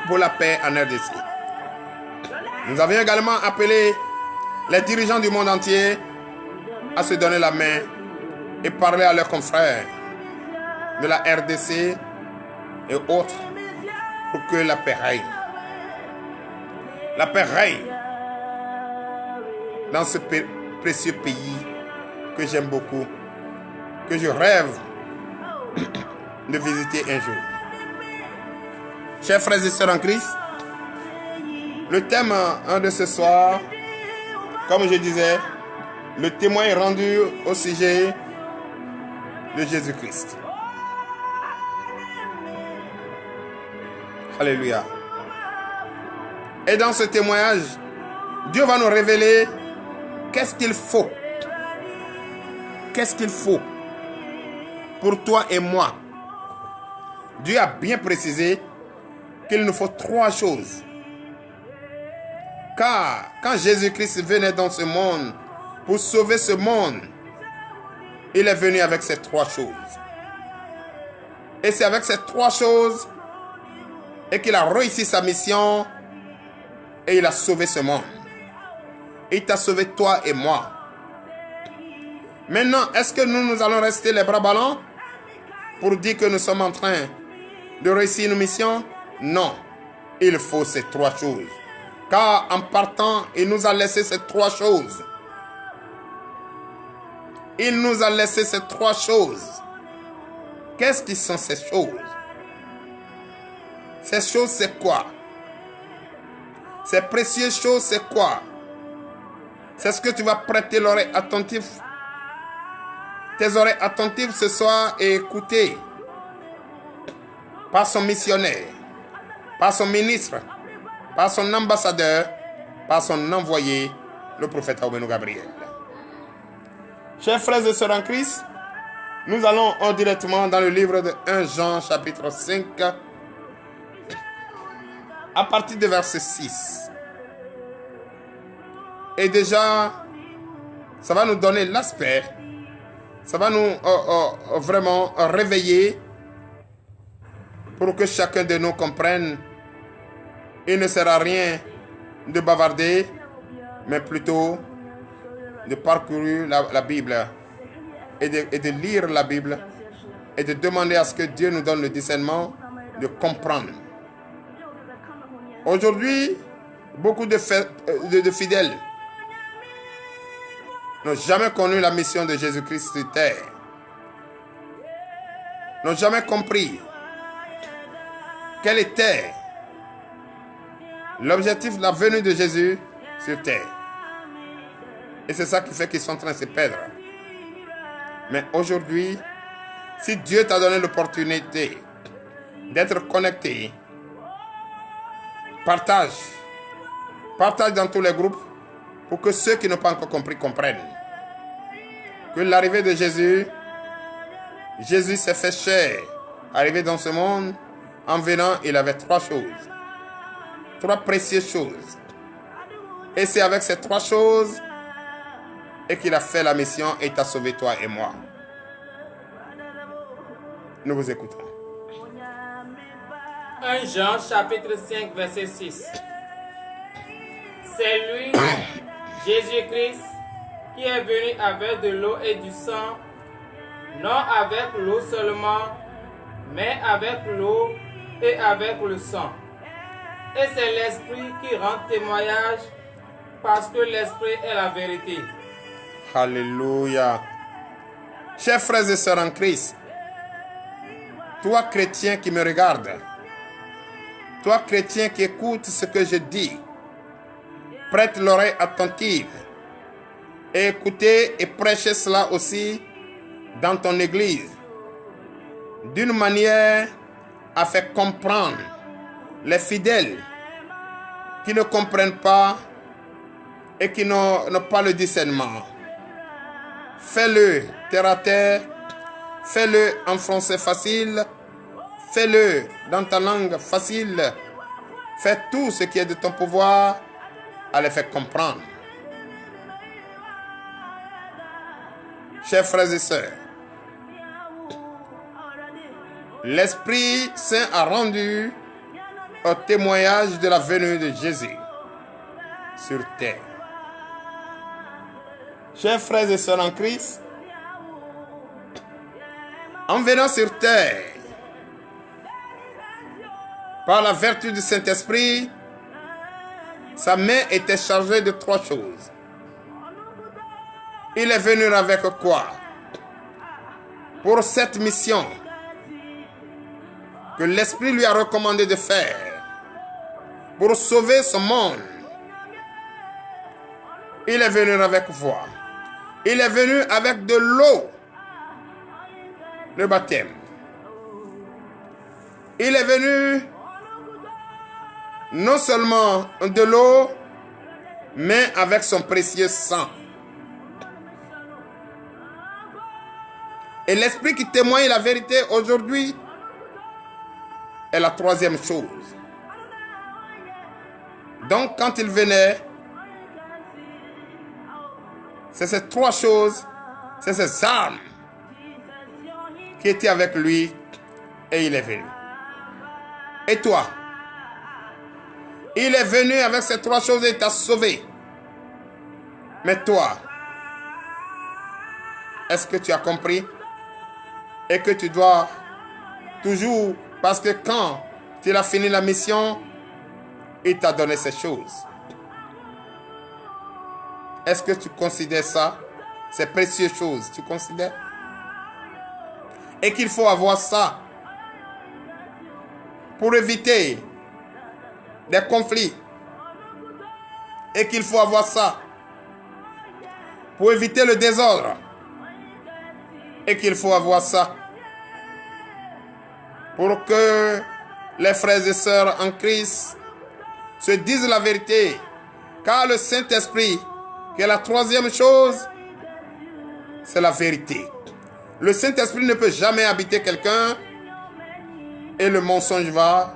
pour la paix en RDC. Nous avions également appelé les dirigeants du monde entier à se donner la main et parler à leurs confrères de la RDC et autres pour que la paix règne. La paix règne dans ce précieux pays que j'aime beaucoup, que je rêve de visiter un jour. Chers frères et sœurs en Christ, le thème de ce soir, comme je disais, le témoin est rendu au sujet de Jésus-Christ. Alléluia. Et dans ce témoignage, Dieu va nous révéler qu'est-ce qu'il faut. Qu'est-ce qu'il faut pour toi et moi Dieu a bien précisé qu'il nous faut 3 choses. Car quand Jésus-Christ venait dans ce monde pour sauver ce monde, il est venu avec ces 3 choses. Et c'est avec ces 3 choses et qu'il a réussi sa mission et il a sauvé ce monde. Il t'a sauvé toi et moi. Maintenant, est-ce que nous allons rester les bras ballants pour dire que nous sommes en train de réussir nos missions? Non. Il faut ces 3 choses. Car en partant, il nous a laissé ces 3 choses. Il nous a laissé ces 3 choses. Qu'est-ce qui sont ces choses? Ces choses, c'est quoi? Ces précieuses choses, c'est quoi? C'est ce que tu vas prêter l'oreille attentive. Tes oreilles attentives ce soir et écouter par son missionnaire, par son ministre, par son ambassadeur, par son envoyé, le prophète Aoumenou Gabriel. Chers frères et sœurs en Christ, nous allons directement dans le livre de 1 Jean chapitre 5 à partir de verset 6. Et déjà, ça va nous donner l'aspect, ça va nous vraiment réveiller pour que chacun de nous comprenne. Il ne sert à rien de bavarder, mais plutôt de parcourir la Bible et de lire la Bible et de demander à ce que Dieu nous donne le discernement de comprendre. Aujourd'hui, beaucoup de fidèles n'ont jamais connu la mission de Jésus-Christ sur terre, n'ont jamais compris quel était l'objectif de la venue de Jésus sur terre. Et c'est ça qui fait qu'ils sont en train de se perdre. Mais aujourd'hui, si Dieu t'a donné l'opportunité d'être connecté, partage dans tous les groupes pour que ceux qui n'ont pas encore compris comprennent que l'arrivée de Jésus s'est fait chair. Arrivé dans ce monde, en venant, il avait 3 choses. 3 précieuses choses. Et c'est avec ces 3 choses et qu'il a fait la mission et t'a sauvé toi et moi. Nous vous écoutons. 1 Jean chapitre 5 verset 6. C'est lui, Jésus-Christ, qui est venu avec de l'eau et du sang, non avec l'eau seulement, mais avec l'eau et avec le sang. Et c'est l'Esprit qui rend témoignage, parce que l'Esprit est la vérité. Alléluia. Chers frères et sœurs en Christ, toi chrétien qui me regarde, toi chrétien qui écoute ce que je dis, prête l'oreille attentive et écoutez et prêchez cela aussi dans ton église, d'une manière à faire comprendre les fidèles qui ne comprennent pas et qui n'ont pas le discernement. Fais-le terre à terre, fais-le en français facile, fais-le dans ta langue facile, fais tout ce qui est de ton pouvoir à les faire comprendre. Chers frères et sœurs, l'Esprit Saint a rendu un témoignage de la venue de Jésus sur terre. Chers frères et sœurs en Christ, en venant sur terre, par la vertu du Saint-Esprit, sa main était chargée de 3 choses. Il est venu avec quoi? Pour cette mission que l'Esprit lui a recommandé de faire, pour sauver ce monde, il est venu avec quoi? Il est venu avec de l'eau, le baptême. Il est venu non seulement de l'eau, mais avec son précieux sang. Et l'Esprit qui témoigne la vérité aujourd'hui est la troisième chose. Donc, quand il venait, c'est ces trois choses, c'est ces armes qui étaient avec lui et il est venu. Et toi? Il est venu avec ces trois choses et t'a sauvé. Mais toi, est-ce que tu as compris? Et que tu dois toujours, parce que quand tu as fini la mission, il t'a donné ces choses. Est-ce que tu considères ça? Ces précieuses choses, tu considères? Et qu'il faut avoir ça pour éviter des conflits. Et qu'il faut avoir ça pour éviter le désordre. Et qu'il faut avoir ça pour que les frères et sœurs en Christ se disent la vérité. Car le Saint-Esprit, qui est la troisième chose, c'est la vérité. Le Saint-Esprit ne peut jamais habiter quelqu'un et le mensonge va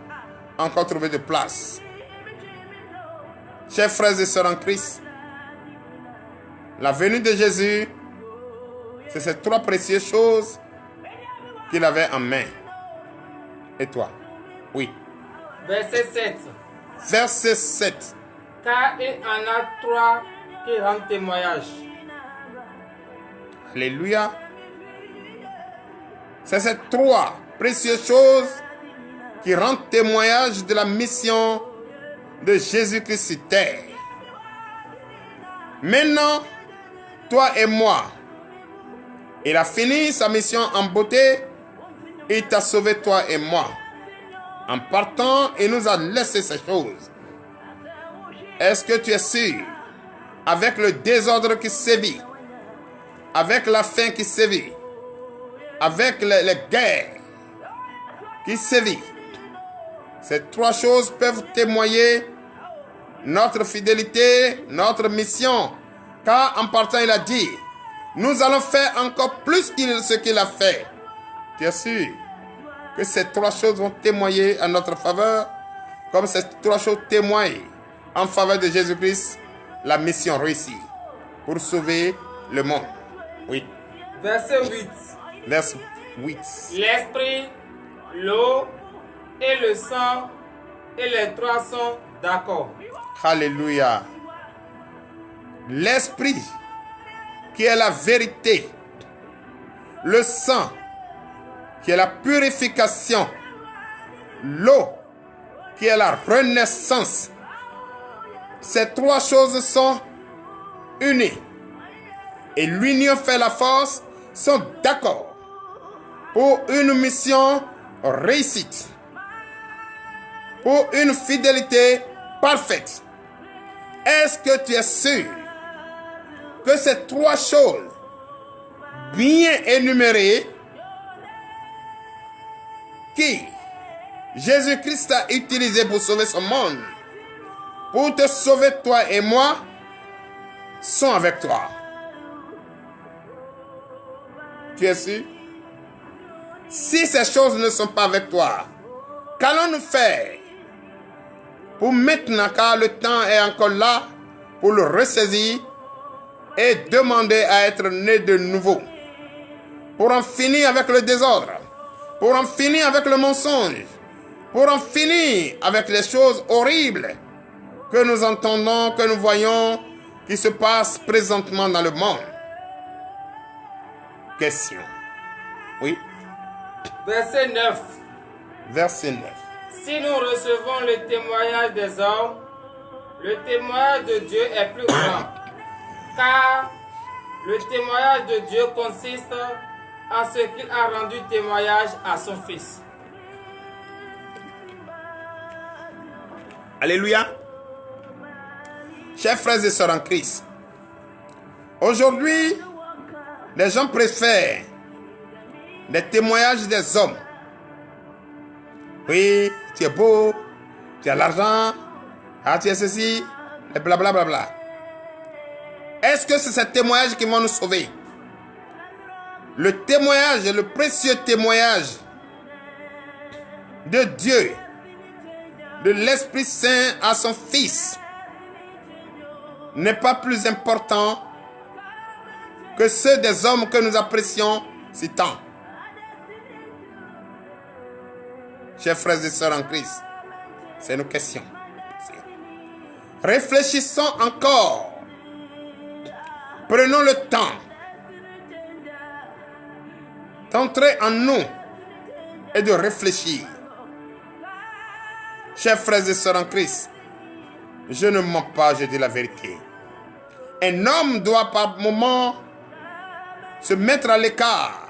encore trouver de place. Chers frères et sœurs en Christ, la venue de Jésus, c'est ces trois précieuses choses qu'il avait en main. Et toi? Oui. Verset 7. Verset 7. Car il en a trois qui rendent témoignage. Alléluia. C'est ces trois précieuses choses qui rendent témoignage de la mission de Jésus-Christ sur terre. Maintenant, toi et moi, il a fini sa mission en beauté. Il t'a sauvé toi et moi. En partant, il nous a laissé ces choses. Est-ce que tu es sûr? Avec le désordre qui sévit, avec la faim qui sévit, avec les guerres qui sévit, ces trois choses peuvent témoigner notre fidélité, notre mission. Car en partant, il a dit, nous allons faire encore plus que ce qu'il a fait. Tu es sûr que ces trois choses vont témoigner à notre faveur, comme ces trois choses témoignent en faveur de Jésus-Christ, la mission réussie pour sauver le monde. Oui. Verset 8. Verset 8. L'esprit, l'eau et le sang et les trois sont d'accord. Alléluia. L'esprit qui est la vérité, le sang qui est la purification, l'eau qui est la renaissance. Ces trois choses sont unies. Et l'union fait la force, sont d'accord pour une mission réussite, pour une fidélité parfaite. Est-ce que tu es sûr que ces trois choses bien énumérées qui Jésus-Christ a utilisées pour sauver son monde, pour te sauver toi et moi, sont avec toi? Tu es sûr? Si ces choses ne sont pas avec toi, qu'allons-nous faire pour maintenant, car le temps est encore là, pour le ressaisir et demander à être né de nouveau, pour en finir avec le désordre, pour en finir avec le mensonge, pour en finir avec les choses horribles que nous entendons, que nous voyons, qui se passent présentement dans le monde. Question. Oui. Verset 9. Verset 9. Si nous recevons le témoignage des hommes, le témoignage de Dieu est plus grand. Car le témoignage de Dieu consiste en ce qu'il a rendu témoignage à son Fils. Alléluia. Chers frères et sœurs en Christ, aujourd'hui, les gens préfèrent les témoignages des hommes. Oui, tu es beau, tu as l'argent, tu es ceci, et blablabla. Bla bla bla. Est-ce que c'est ces témoignages qui vont nous sauver? Le témoignage, le précieux témoignage de Dieu, de l'Esprit Saint à son Fils, n'est pas plus important que ceux des hommes que nous apprécions si tant. Chers frères et sœurs en Christ, c'est nos questions. Réfléchissons encore. Prenons le temps d'entrer en nous et de réfléchir. Chers frères et sœurs en Christ, je ne mens pas, je dis la vérité. Un homme doit par moment se mettre à l'écart,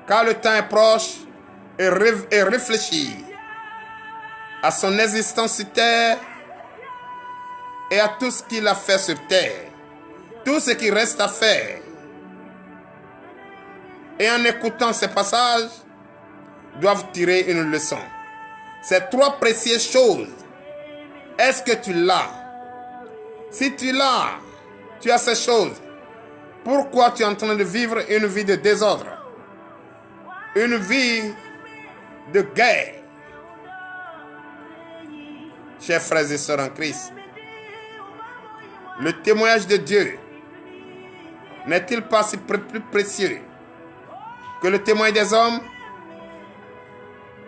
car le temps est proche, et réfléchir à son existence sur terre et à tout ce qu'il a fait sur terre, tout ce qui reste à faire. Et en écoutant ces passages, doivent tirer une leçon. Ces trois précieuses choses, est-ce que tu l'as? Si tu l'as, tu as ces choses, pourquoi tu es en train de vivre une vie de désordre? Une vie de guerre? Chers frères et sœurs en Christ, le témoignage de Dieu n'est-il pas si plus précieux que le témoignage des hommes?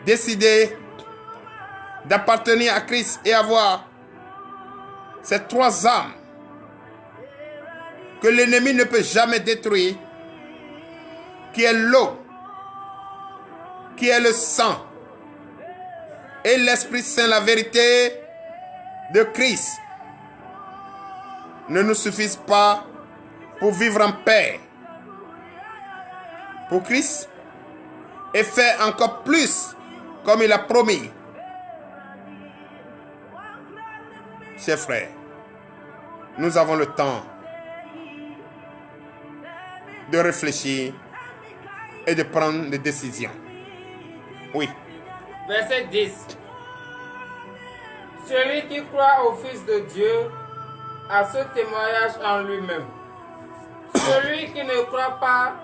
Décider d'appartenir à Christ et avoir ces trois âmes que l'ennemi ne peut jamais détruire, qui est l'eau, qui est le sang et l'Esprit Saint, la vérité de Christ, ne nous suffisent pas pour vivre en paix pour Christ et faire encore plus comme il a promis. Chers frères, nous avons le temps de réfléchir et de prendre des décisions. Oui. Verset 10. Celui qui croit au Fils de Dieu a ce témoignage en lui-même. Celui qui ne croit pas,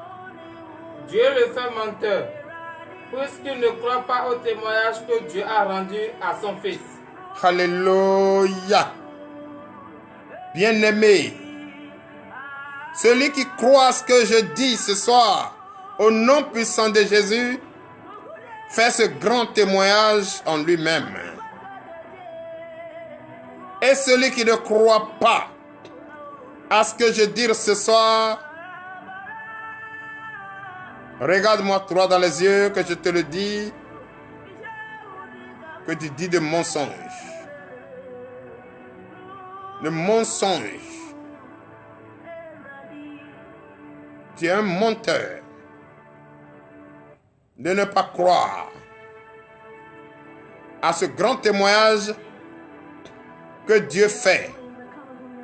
Dieu le fait menteur, puisqu'il ne croit pas au témoignage que Dieu a rendu à son Fils. Alléluia. Bien-aimé, celui qui croit ce que je dis ce soir, au nom puissant de Jésus, fait ce grand témoignage en lui-même. Et celui qui ne croit pas à ce que je dis ce soir, regarde-moi droit dans les yeux que je te le dis, que tu dis de mensonges. De mensonges. Tu es un menteur. De ne pas croire à ce grand témoignage que Dieu fait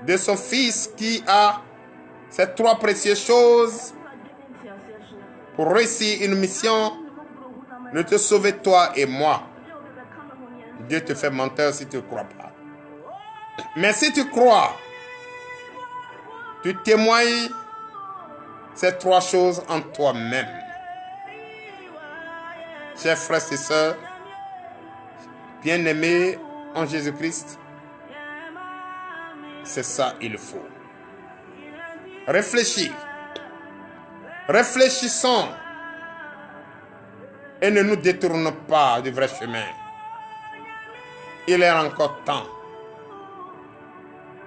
de son Fils qui a ces trois précieuses choses pour réussir une mission, de te sauver toi et moi. Dieu te fait menteur si tu ne crois pas. Mais si tu crois, tu témoignes ces trois choses en toi-même. Chers frères et sœurs, bien-aimés en Jésus-Christ, c'est ça il faut. Réfléchis. Réfléchissons et ne nous détournons pas du vrai chemin. Il est encore temps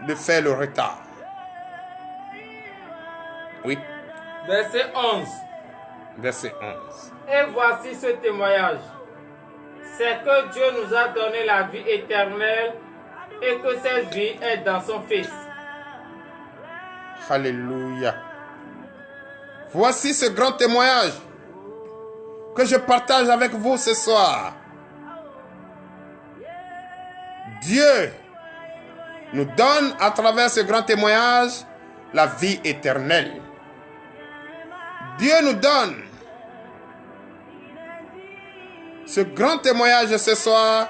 de faire le retard. Oui. Verset 11. Verset 11. Et voici ce témoignage. C'est que Dieu nous a donné la vie éternelle et que cette vie est dans son Fils. Alléluia. Voici ce grand témoignage que je partage avec vous ce soir. Dieu nous donne à travers ce grand témoignage la vie éternelle. Dieu nous donne ce grand témoignage ce soir,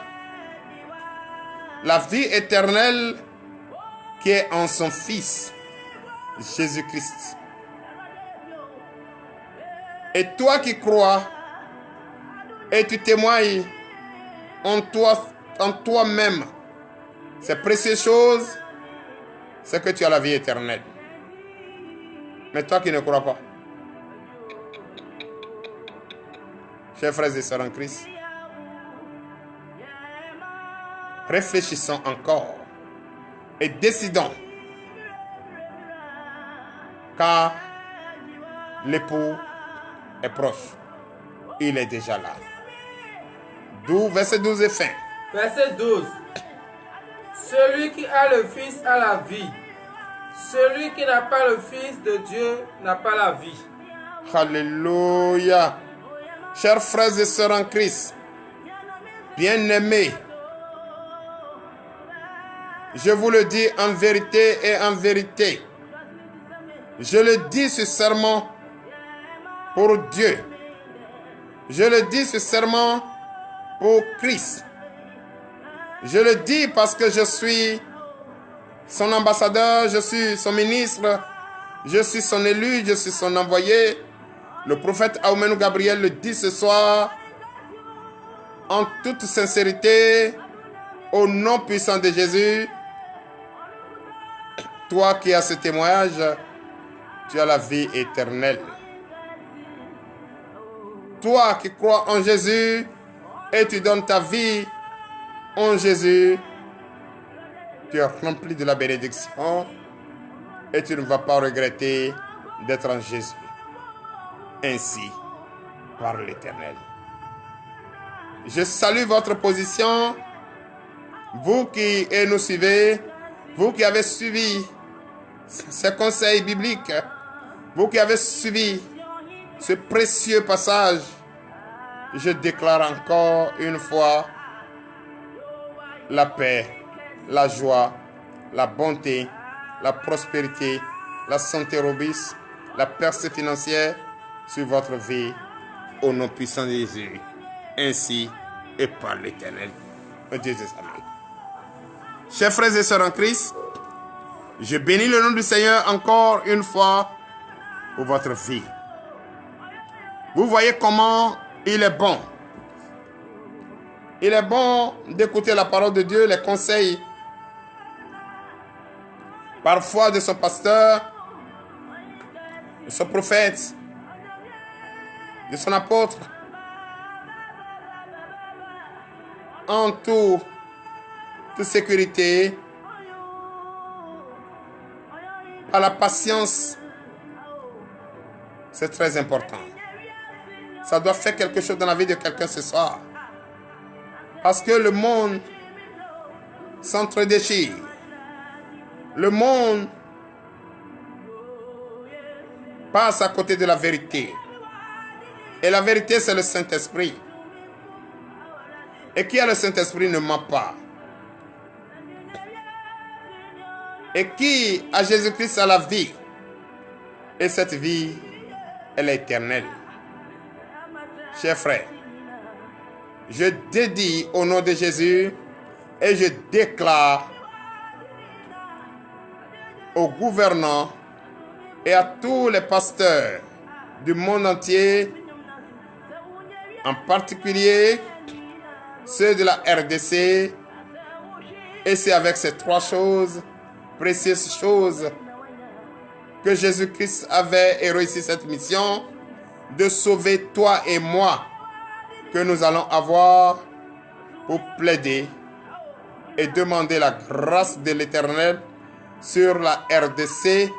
la vie éternelle qui est en son Fils, Jésus-Christ. Et toi qui crois, et tu témoignes en toi-même ces précieuses choses, c'est que tu as la vie éternelle. Mais toi qui ne crois pas, chers frères et sœurs en Christ, réfléchissons encore et décidons, car l'époux est proche. Il est déjà là. Verset 12 et fin. Verset 12. Celui qui a le Fils a la vie. Celui qui n'a pas le Fils de Dieu n'a pas la vie. Alléluia. Chers frères et sœurs en Christ, bien-aimés, je vous le dis en vérité et en vérité. Je le dis ce serment pour Dieu. Je le dis ce serment pour Christ. Je le dis parce que je suis son ambassadeur, je suis son ministre, je suis son élu, je suis son envoyé. Le prophète Aoumenou Gabriel le dit ce soir en toute sincérité, au nom puissant de Jésus. Toi qui as ce témoignage, tu as la vie éternelle. Toi qui crois en Jésus et tu donnes ta vie en Jésus, tu es rempli de la bénédiction et tu ne vas pas regretter d'être en Jésus. Ainsi, par l'Éternel. Je salue votre position, vous qui nous suivez, vous qui avez suivi ces conseils bibliques, vous qui avez suivi ce précieux passage. Je déclare encore une fois la paix, la joie, la bonté, la prospérité, la santé robuste, la percée financière sur votre vie au nom puissant de Jésus. Ainsi et par l'Éternel, Dieu des armées. Chers frères et sœurs en Christ, je bénis le nom du Seigneur encore une fois pour votre vie. Vous voyez comment il est bon. Il est bon d'écouter la parole de Dieu, les conseils parfois de son pasteur, de son prophète, de son apôtre, en toute sécurité, par la patience. C'est très important. Ça doit faire quelque chose dans la vie de quelqu'un ce soir. Parce que le monde s'entre-déchire. Le monde passe à côté de la vérité. Et la vérité, c'est le Saint-Esprit. Et qui a le Saint-Esprit ne ment pas. Et qui a Jésus-Christ a la vie. Et cette vie, elle est éternelle. Chers frères, je dédie au nom de Jésus et je déclare aux gouvernants et à tous les pasteurs du monde entier, en particulier ceux de la RDC, et c'est avec ces trois choses, précieuses choses, que Jésus-Christ avait et réussi cette mission de sauver toi et moi, que nous allons avoir pour plaider et demander la grâce de l'Éternel sur la RDC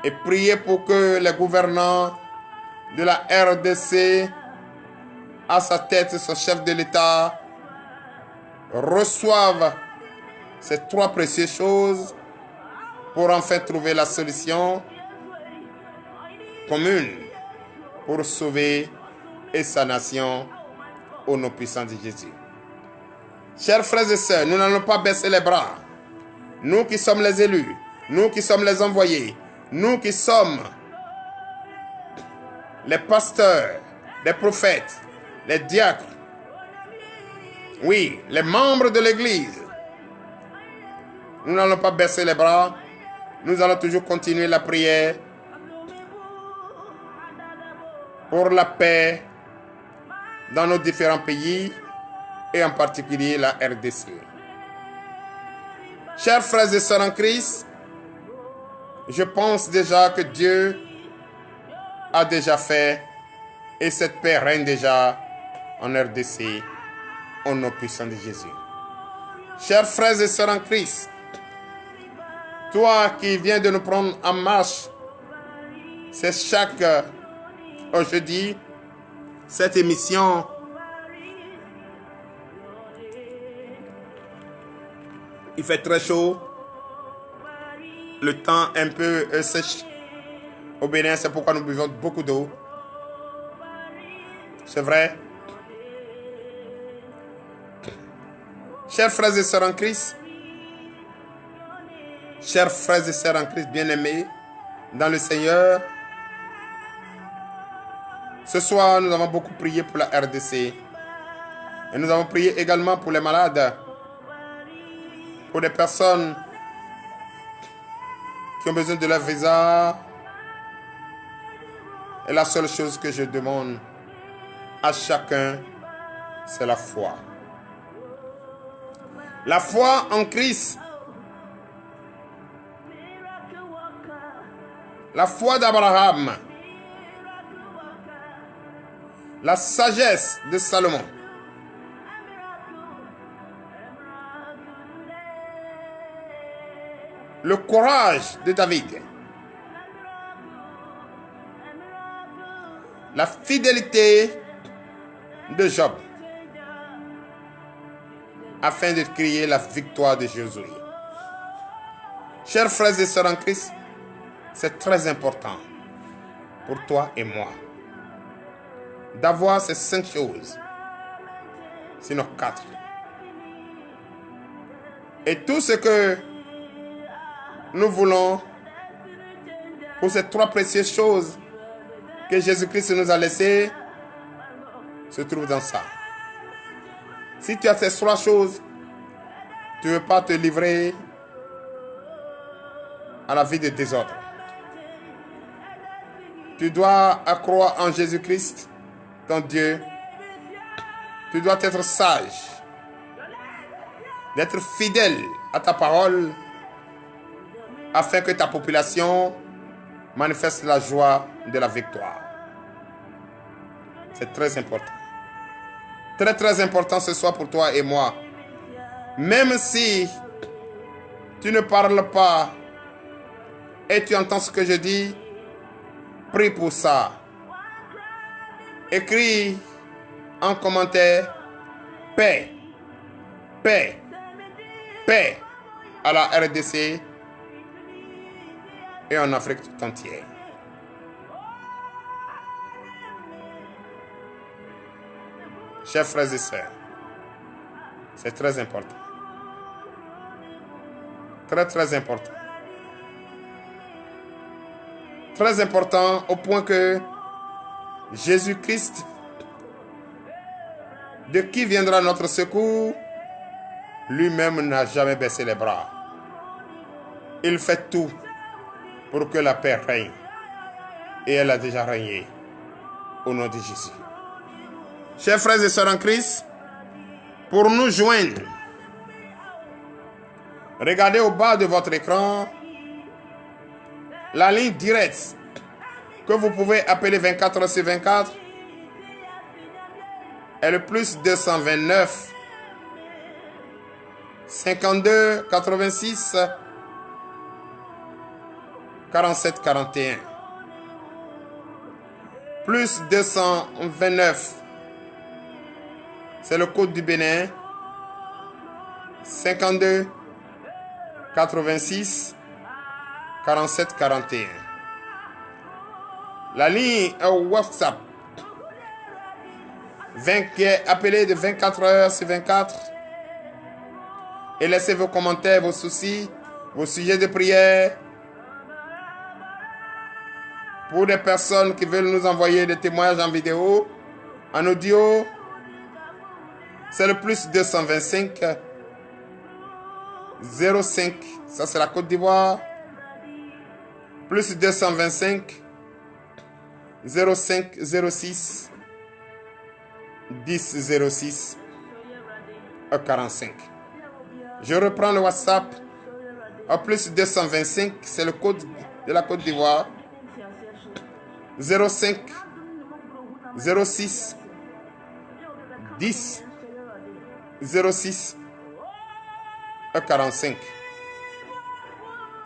et prier pour que les gouvernants de la RDC, à sa tête, son chef de l'État, reçoivent ces trois précieuses choses pour enfin trouver la solution commune pour sauver et sa nation au nom puissant de Jésus. Chers frères et sœurs, nous n'allons pas baisser les bras. Nous qui sommes les élus, nous qui sommes les envoyés, nous qui sommes les pasteurs, les prophètes, les diacres, oui, les membres de l'Église, nous n'allons pas baisser les bras. Nous allons toujours continuer la prière pour la paix dans nos différents pays et en particulier la RDC. Chers frères et sœurs en Christ, je pense déjà que Dieu a déjà fait et cette paix règne déjà en RDC au nom puissant de Jésus. Chers frères et sœurs en Christ, toi qui viens de nous prendre en marche, c'est chaque jeudi, cette émission il fait très chaud, le temps un peu sèche au Bénin, c'est pourquoi nous buvons beaucoup d'eau. C'est vrai. Chers frères et sœurs en Christ, chers frères et sœurs en Christ bien-aimés dans le Seigneur, ce soir nous avons beaucoup prié pour la RDC et nous avons prié également pour les malades, pour des personnes qui ont besoin de leur visa. Et la seule chose que je demande à chacun, c'est la foi. La foi en Christ. La foi d'Abraham. La sagesse de Salomon. Le courage de David. La fidélité de Job. Afin de crier la victoire de Jésus. Chers frères et sœurs en Christ, c'est très important pour toi et moi d'avoir ces 5 choses, sinon 4. Et tout ce que nous voulons pour ces 3 précieuses choses que Jésus-Christ nous a laissées se trouve dans ça. Si tu as ces 3 choses, tu ne veux pas te livrer à la vie de désordre. Tu dois croire en Jésus-Christ, ton Dieu. Tu dois être sage, d'être fidèle à ta parole, afin que ta population manifeste la joie de la victoire. C'est très important. Très très important ce soir pour toi et moi. Même si tu ne parles pas et tu entends ce que je dis, prie pour ça. Écris en commentaire paix, paix, paix à la RDC et en Afrique tout entière. Chers frères et sœurs, c'est très important. Très très important. Très important au point que Jésus-Christ, de qui viendra notre secours, lui-même n'a jamais baissé les bras. Il fait tout pour que la paix règne. Et elle a déjà régné au nom de Jésus. Chers frères et sœurs en Christ, pour nous joindre, regardez au bas de votre écran la ligne directe que vous pouvez appeler 24/24 est le plus 229 52 86 47 41 plus 229. C'est le code du Bénin. 52 86 47 41. La ligne WhatsApp qui est appelée de 24 heures sur 24. Et laissez vos commentaires, vos soucis, vos sujets de prière. Pour des personnes qui veulent nous envoyer des témoignages en vidéo, en audio, c'est le plus 225 05, ça c'est la Côte d'Ivoire, plus 225 05 06 10 06 45. Je reprends le WhatsApp. En plus 225, c'est le code de la Côte d'Ivoire. 05 06 10 06 45.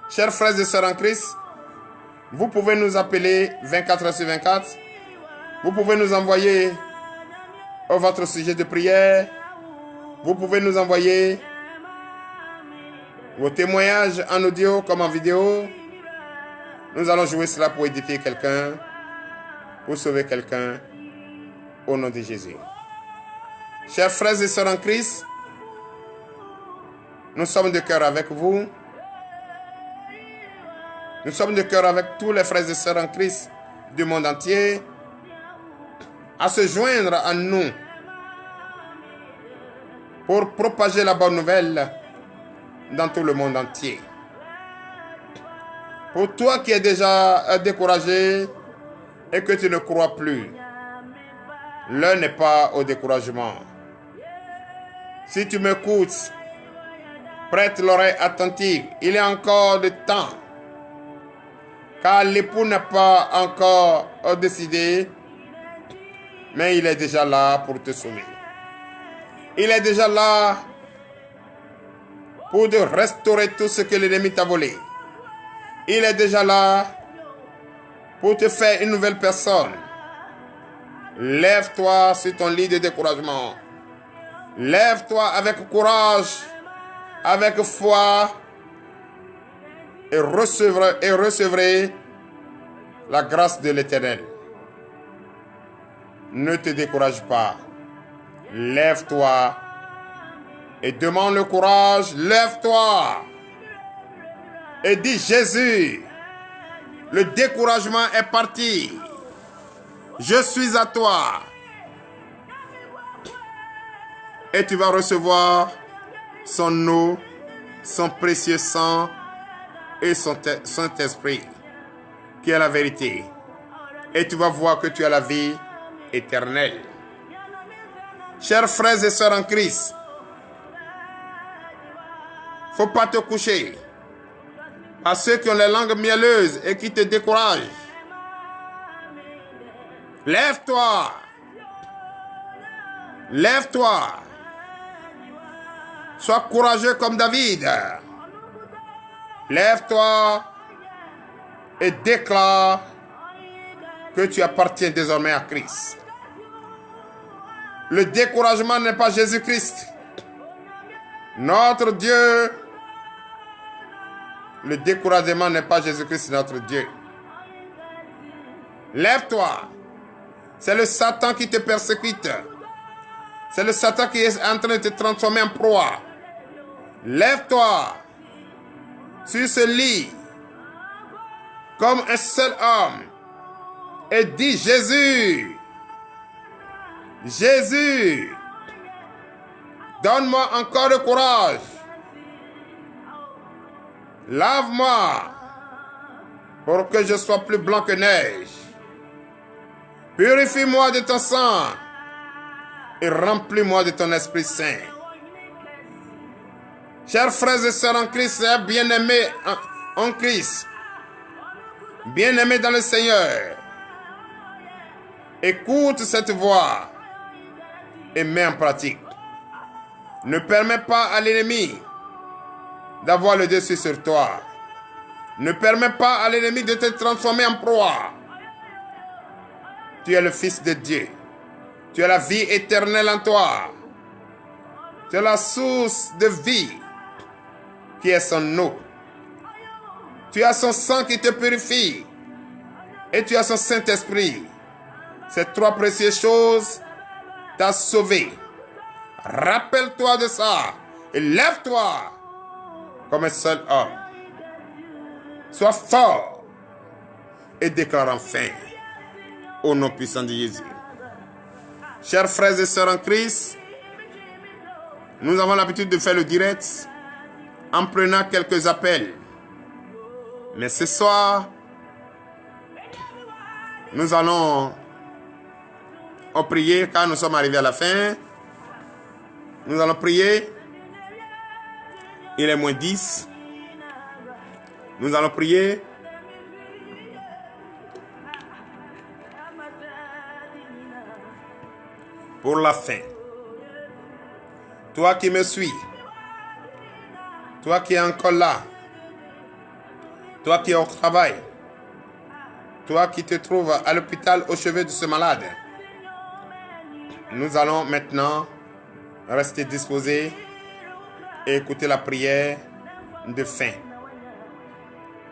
Chers frères et sœurs en Christ, vous pouvez nous appeler 24 heures sur 24. Vous pouvez nous envoyer votre sujet de prière. Vous pouvez nous envoyer vos témoignages en audio comme en vidéo. Nous allons jouer cela pour édifier quelqu'un, pour sauver quelqu'un, au nom de Jésus. Chers frères et sœurs en Christ, nous sommes de cœur avec vous. Nous sommes de cœur avec tous les frères et sœurs en Christ du monde entier à se joindre à nous pour propager la bonne nouvelle dans tout le monde entier. Pour toi qui es déjà découragé et que tu ne crois plus, l'heure n'est pas au découragement. Si tu m'écoutes, prête l'oreille attentive, il y a encore de temps. Car l'époux n'a pas encore décidé, mais il est déjà là pour te sauver. Il est déjà là pour te restaurer tout ce que l'ennemi t'a volé. Il est déjà là pour te faire une nouvelle personne. Lève-toi sur ton lit de découragement. Lève-toi avec courage, avec foi, et recevrai la grâce de l'Éternel. Ne te décourage pas. Lève-toi et demande le courage. Lève-toi et dis: Jésus, le découragement est parti. Je suis à toi. Et tu vas recevoir son eau, son précieux sang et son Saint-Esprit, qui est la vérité. Et tu vas voir que tu as la vie éternelle. Chers frères et sœurs en Christ, faut pas te coucher à ceux qui ont les langues mielleuses et qui te découragent. Lève-toi. Lève-toi. Sois courageux comme David. Lève-toi et déclare que tu appartiens désormais à Christ. Le découragement n'est pas Jésus-Christ. Notre Dieu. Le découragement n'est pas Jésus-Christ, notre Dieu. Lève-toi. C'est le Satan qui te persécute. C'est le Satan qui est en train de te transformer en proie. Lève-toi sur ce lit comme un seul homme et dis: Jésus, Jésus, donne-moi encore le courage. Lave-moi pour que je sois plus blanc que neige. Purifie-moi de ton sang et remplis-moi de ton Esprit Saint. Chers frères et sœurs en Christ, bien-aimés en Christ, bien-aimés dans le Seigneur, écoute cette voix et mets en pratique. Ne permets pas à l'ennemi d'avoir le dessus sur toi. Ne permets pas à l'ennemi de te transformer en proie. Tu es le Fils de Dieu. Tu as la vie éternelle en toi. Tu as la source de vie qui est son eau. Tu as son sang qui te purifie. Et tu as son Saint-Esprit. Ces trois précieuses choses t'ont sauvé. Rappelle-toi de ça. Et lève-toi comme un seul homme. Sois fort et déclare enfin au nom puissant de Jésus. Chers frères et sœurs en Christ, nous avons l'habitude de faire le direct en prenant quelques appels. Mais ce soir, nous allons on prier car nous sommes arrivés à la fin. Nous allons prier. Il est moins 10. Nous allons prier. Pour la fin. Toi qui me suis. Toi qui es encore là. Toi qui es au travail. Toi qui te trouves à l'hôpital au chevet de ce malade. Nous allons maintenant rester disposés et écouter la prière de fin.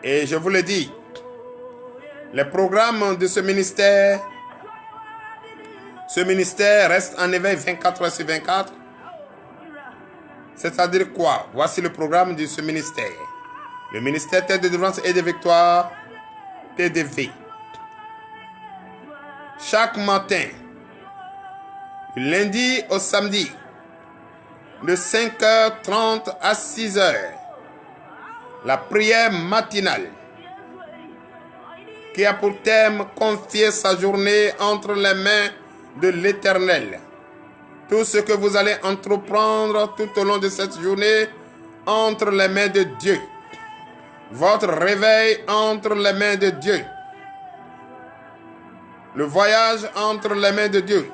Et je vous le dis, les programmes de ce ministère reste en éveil 24 heures sur 24. C'est-à-dire quoi? Voici le programme de ce ministère. Le ministère Terre de délivrance et de victoire, TDV. Chaque matin, du lundi au samedi, de 5h30 à 6h, la prière matinale qui a pour thème confier sa journée entre les mains de l'Éternel. Tout ce que vous allez entreprendre tout au long de cette journée entre les mains de Dieu. Votre réveil entre les mains de Dieu. Le voyage entre les mains de Dieu.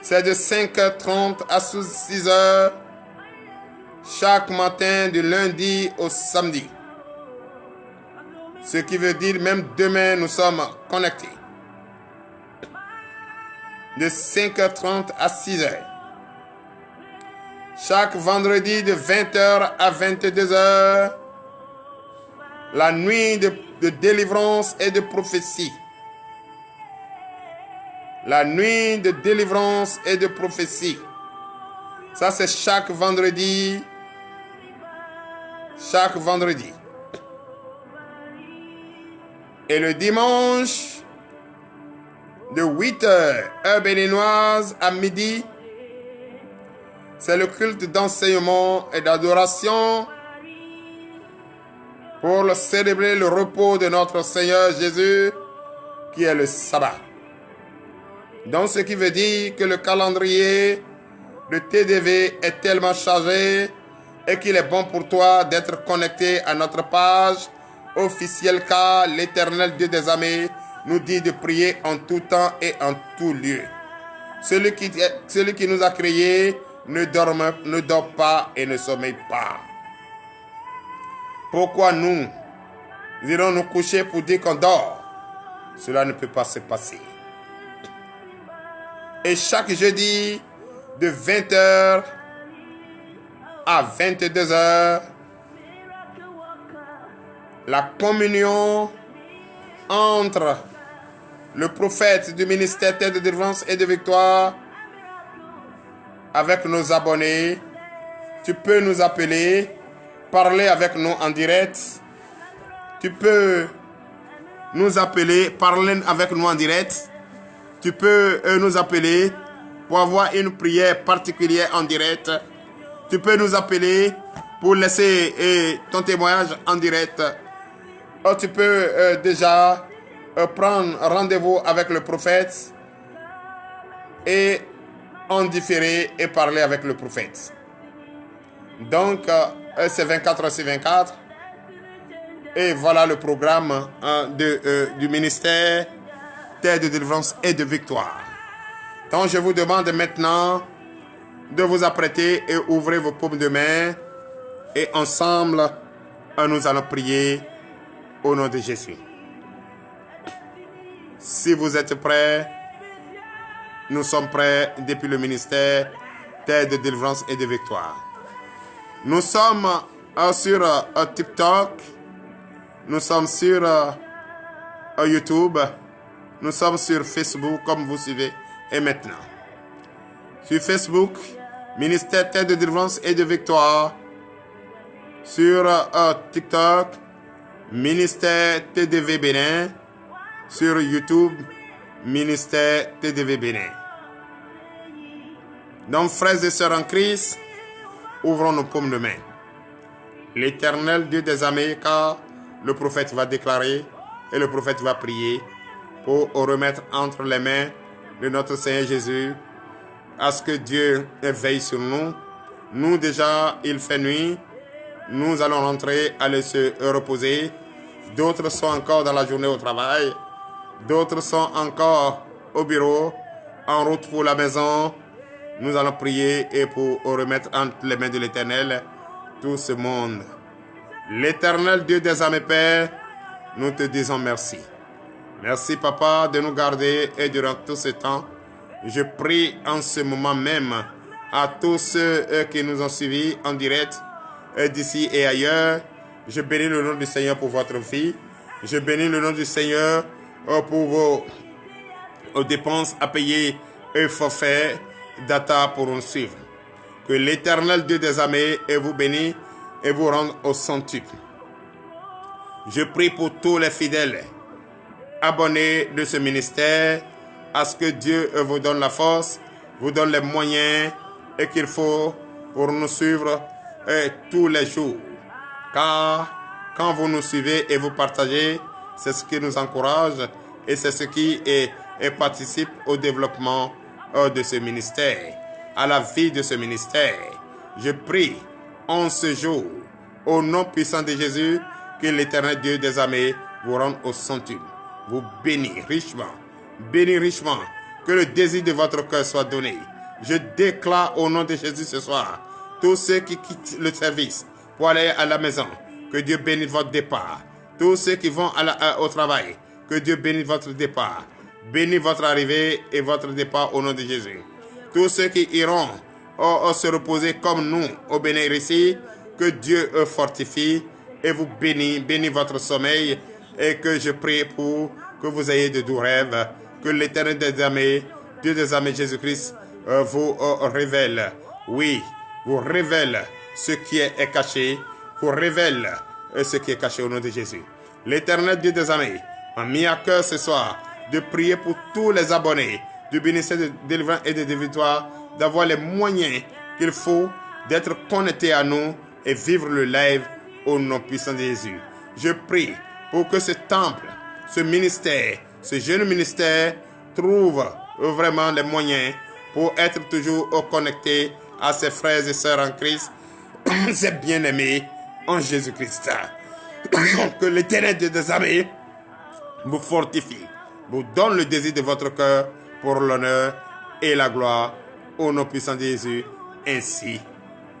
C'est de 5h30 à 6h chaque matin du lundi au samedi. Ce qui veut dire même demain nous sommes connectés. De 5h30 à 6h. Chaque vendredi de 20h à 22h. La nuit de délivrance et de prophétie. La nuit de délivrance et de prophétie. Ça, c'est chaque vendredi. Chaque vendredi. Et le dimanche, de 8h, heure béninoise, à midi, c'est le culte d'enseignement et d'adoration pour célébrer le repos de notre Seigneur Jésus, qui est le sabbat. Donc, ce qui veut dire que le calendrier de TDV est tellement chargé et qu'il est bon pour toi d'être connecté à notre page officielle, car l'Éternel Dieu des armées nous dit de prier en tout temps et en tout lieu. Celui qui nous a créés ne dort pas et ne sommeille pas. Pourquoi nous irons nous coucher pour dire qu'on dort? Cela ne peut pas se passer. Et chaque jeudi, de 20h à 22h, la communion entre le prophète du ministère Terre de délivrance et de victoire avec nos abonnés. Tu peux nous appeler, parler avec nous en direct. Tu peux nous appeler, parler avec nous en direct. Tu peux nous appeler pour avoir une prière particulière en direct. Tu peux nous appeler pour laisser ton témoignage en direct. Tu peux déjà prendre rendez-vous avec le prophète et en différé et parler avec le prophète. Donc, c'est 24 heures sur 24. Et voilà le programme du ministère Terre de délivrance et de victoire. Donc, je vous demande maintenant de vous apprêter et ouvrir vos paumes de main. Et ensemble, nous allons prier au nom de Jésus. Si vous êtes prêts, nous sommes prêts depuis le ministère Terre de délivrance et de victoire. Nous sommes sur TikTok, nous sommes sur YouTube, nous sommes sur Facebook comme vous suivez. Et maintenant, sur Facebook, ministère Terre de délivrance et de victoire. Sur TikTok, ministère TDV Bénin. Sur YouTube, ministère TDV Bénin. Donc, frères et sœurs en Christ, ouvrons nos paumes de main. L'Éternel Dieu des armées, car le prophète va déclarer et le prophète va prier pour remettre entre les mains de notre Seigneur Jésus, à ce que Dieu veille sur nous. Nous déjà, il fait nuit. Nous allons rentrer, aller se reposer. D'autres sont encore dans la journée au travail. D'autres sont encore au bureau, en route pour la maison. Nous allons prier et pour remettre entre les mains de l'Éternel tout ce monde. L'Éternel Dieu des armées, Père, nous te disons merci. Merci, Papa, de nous garder et durant tout ce temps. Je prie en ce moment même à tous ceux qui nous ont suivis en direct d'ici et ailleurs. Je bénis le nom du Seigneur pour votre vie. Je bénis le nom du Seigneur pour vos dépenses à payer et forfaits data pour nous suivre. Que l'Éternel Dieu des armées vous bénisse et vous rende au centuple. Je prie pour tous les fidèles abonnés de ce ministère, à ce que Dieu vous donne la force, vous donne les moyens et qu'il faut pour nous suivre tous les jours. Car quand vous nous suivez et vous partagez, c'est ce qui nous encourage et c'est ce qui participe au développement de ce ministère, à la vie de ce ministère. Je prie en ce jour, au nom puissant de Jésus, que l'Éternel Dieu des armées vous rende au centuple, vous bénit richement, que le désir de votre cœur soit donné. Je déclare au nom de Jésus ce soir, tous ceux qui quittent le service pour aller à la maison, que Dieu bénisse votre départ. Tous ceux qui vont au travail, que Dieu bénisse votre départ. Bénis votre arrivée et votre départ au nom de Jésus. Tous ceux qui iront se reposer comme nous au bénir ici, que Dieu fortifie et vous bénit votre sommeil et que je prie pour que vous ayez de doux rêves, que l'Éternel des armées, Dieu des armées Jésus-Christ vous révèle, oui, vous révèle ce qui est caché, vous révèle ce qui est caché au nom de Jésus. L'Éternel Dieu des armées m'a mis à cœur ce soir de prier pour tous les abonnés du ministère de délivrance et de victoire, d'avoir les moyens qu'il faut d'être connectés à nous et vivre le live au nom puissant de Jésus. Je prie pour que ce temple, ce ministère, ce jeune ministère trouve vraiment les moyens pour être toujours connecté à ses frères et sœurs en Christ, ses bien-aimés en Jésus-Christ. Que l'Éternel Dieu des armées vous fortifie, vous donne le désir de votre cœur pour l'honneur et la gloire au nom puissant de Jésus, ainsi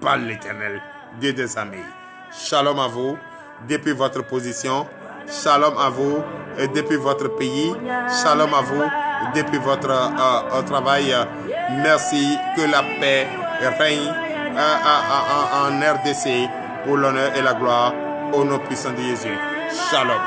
par l'Éternel Dieu des armées. Shalom à vous depuis votre position. Shalom à vous depuis votre pays. Shalom à vous depuis votre travail. Merci, que la paix règne en RDC pour l'honneur et la gloire au nom puissant de Jésus. Shalom.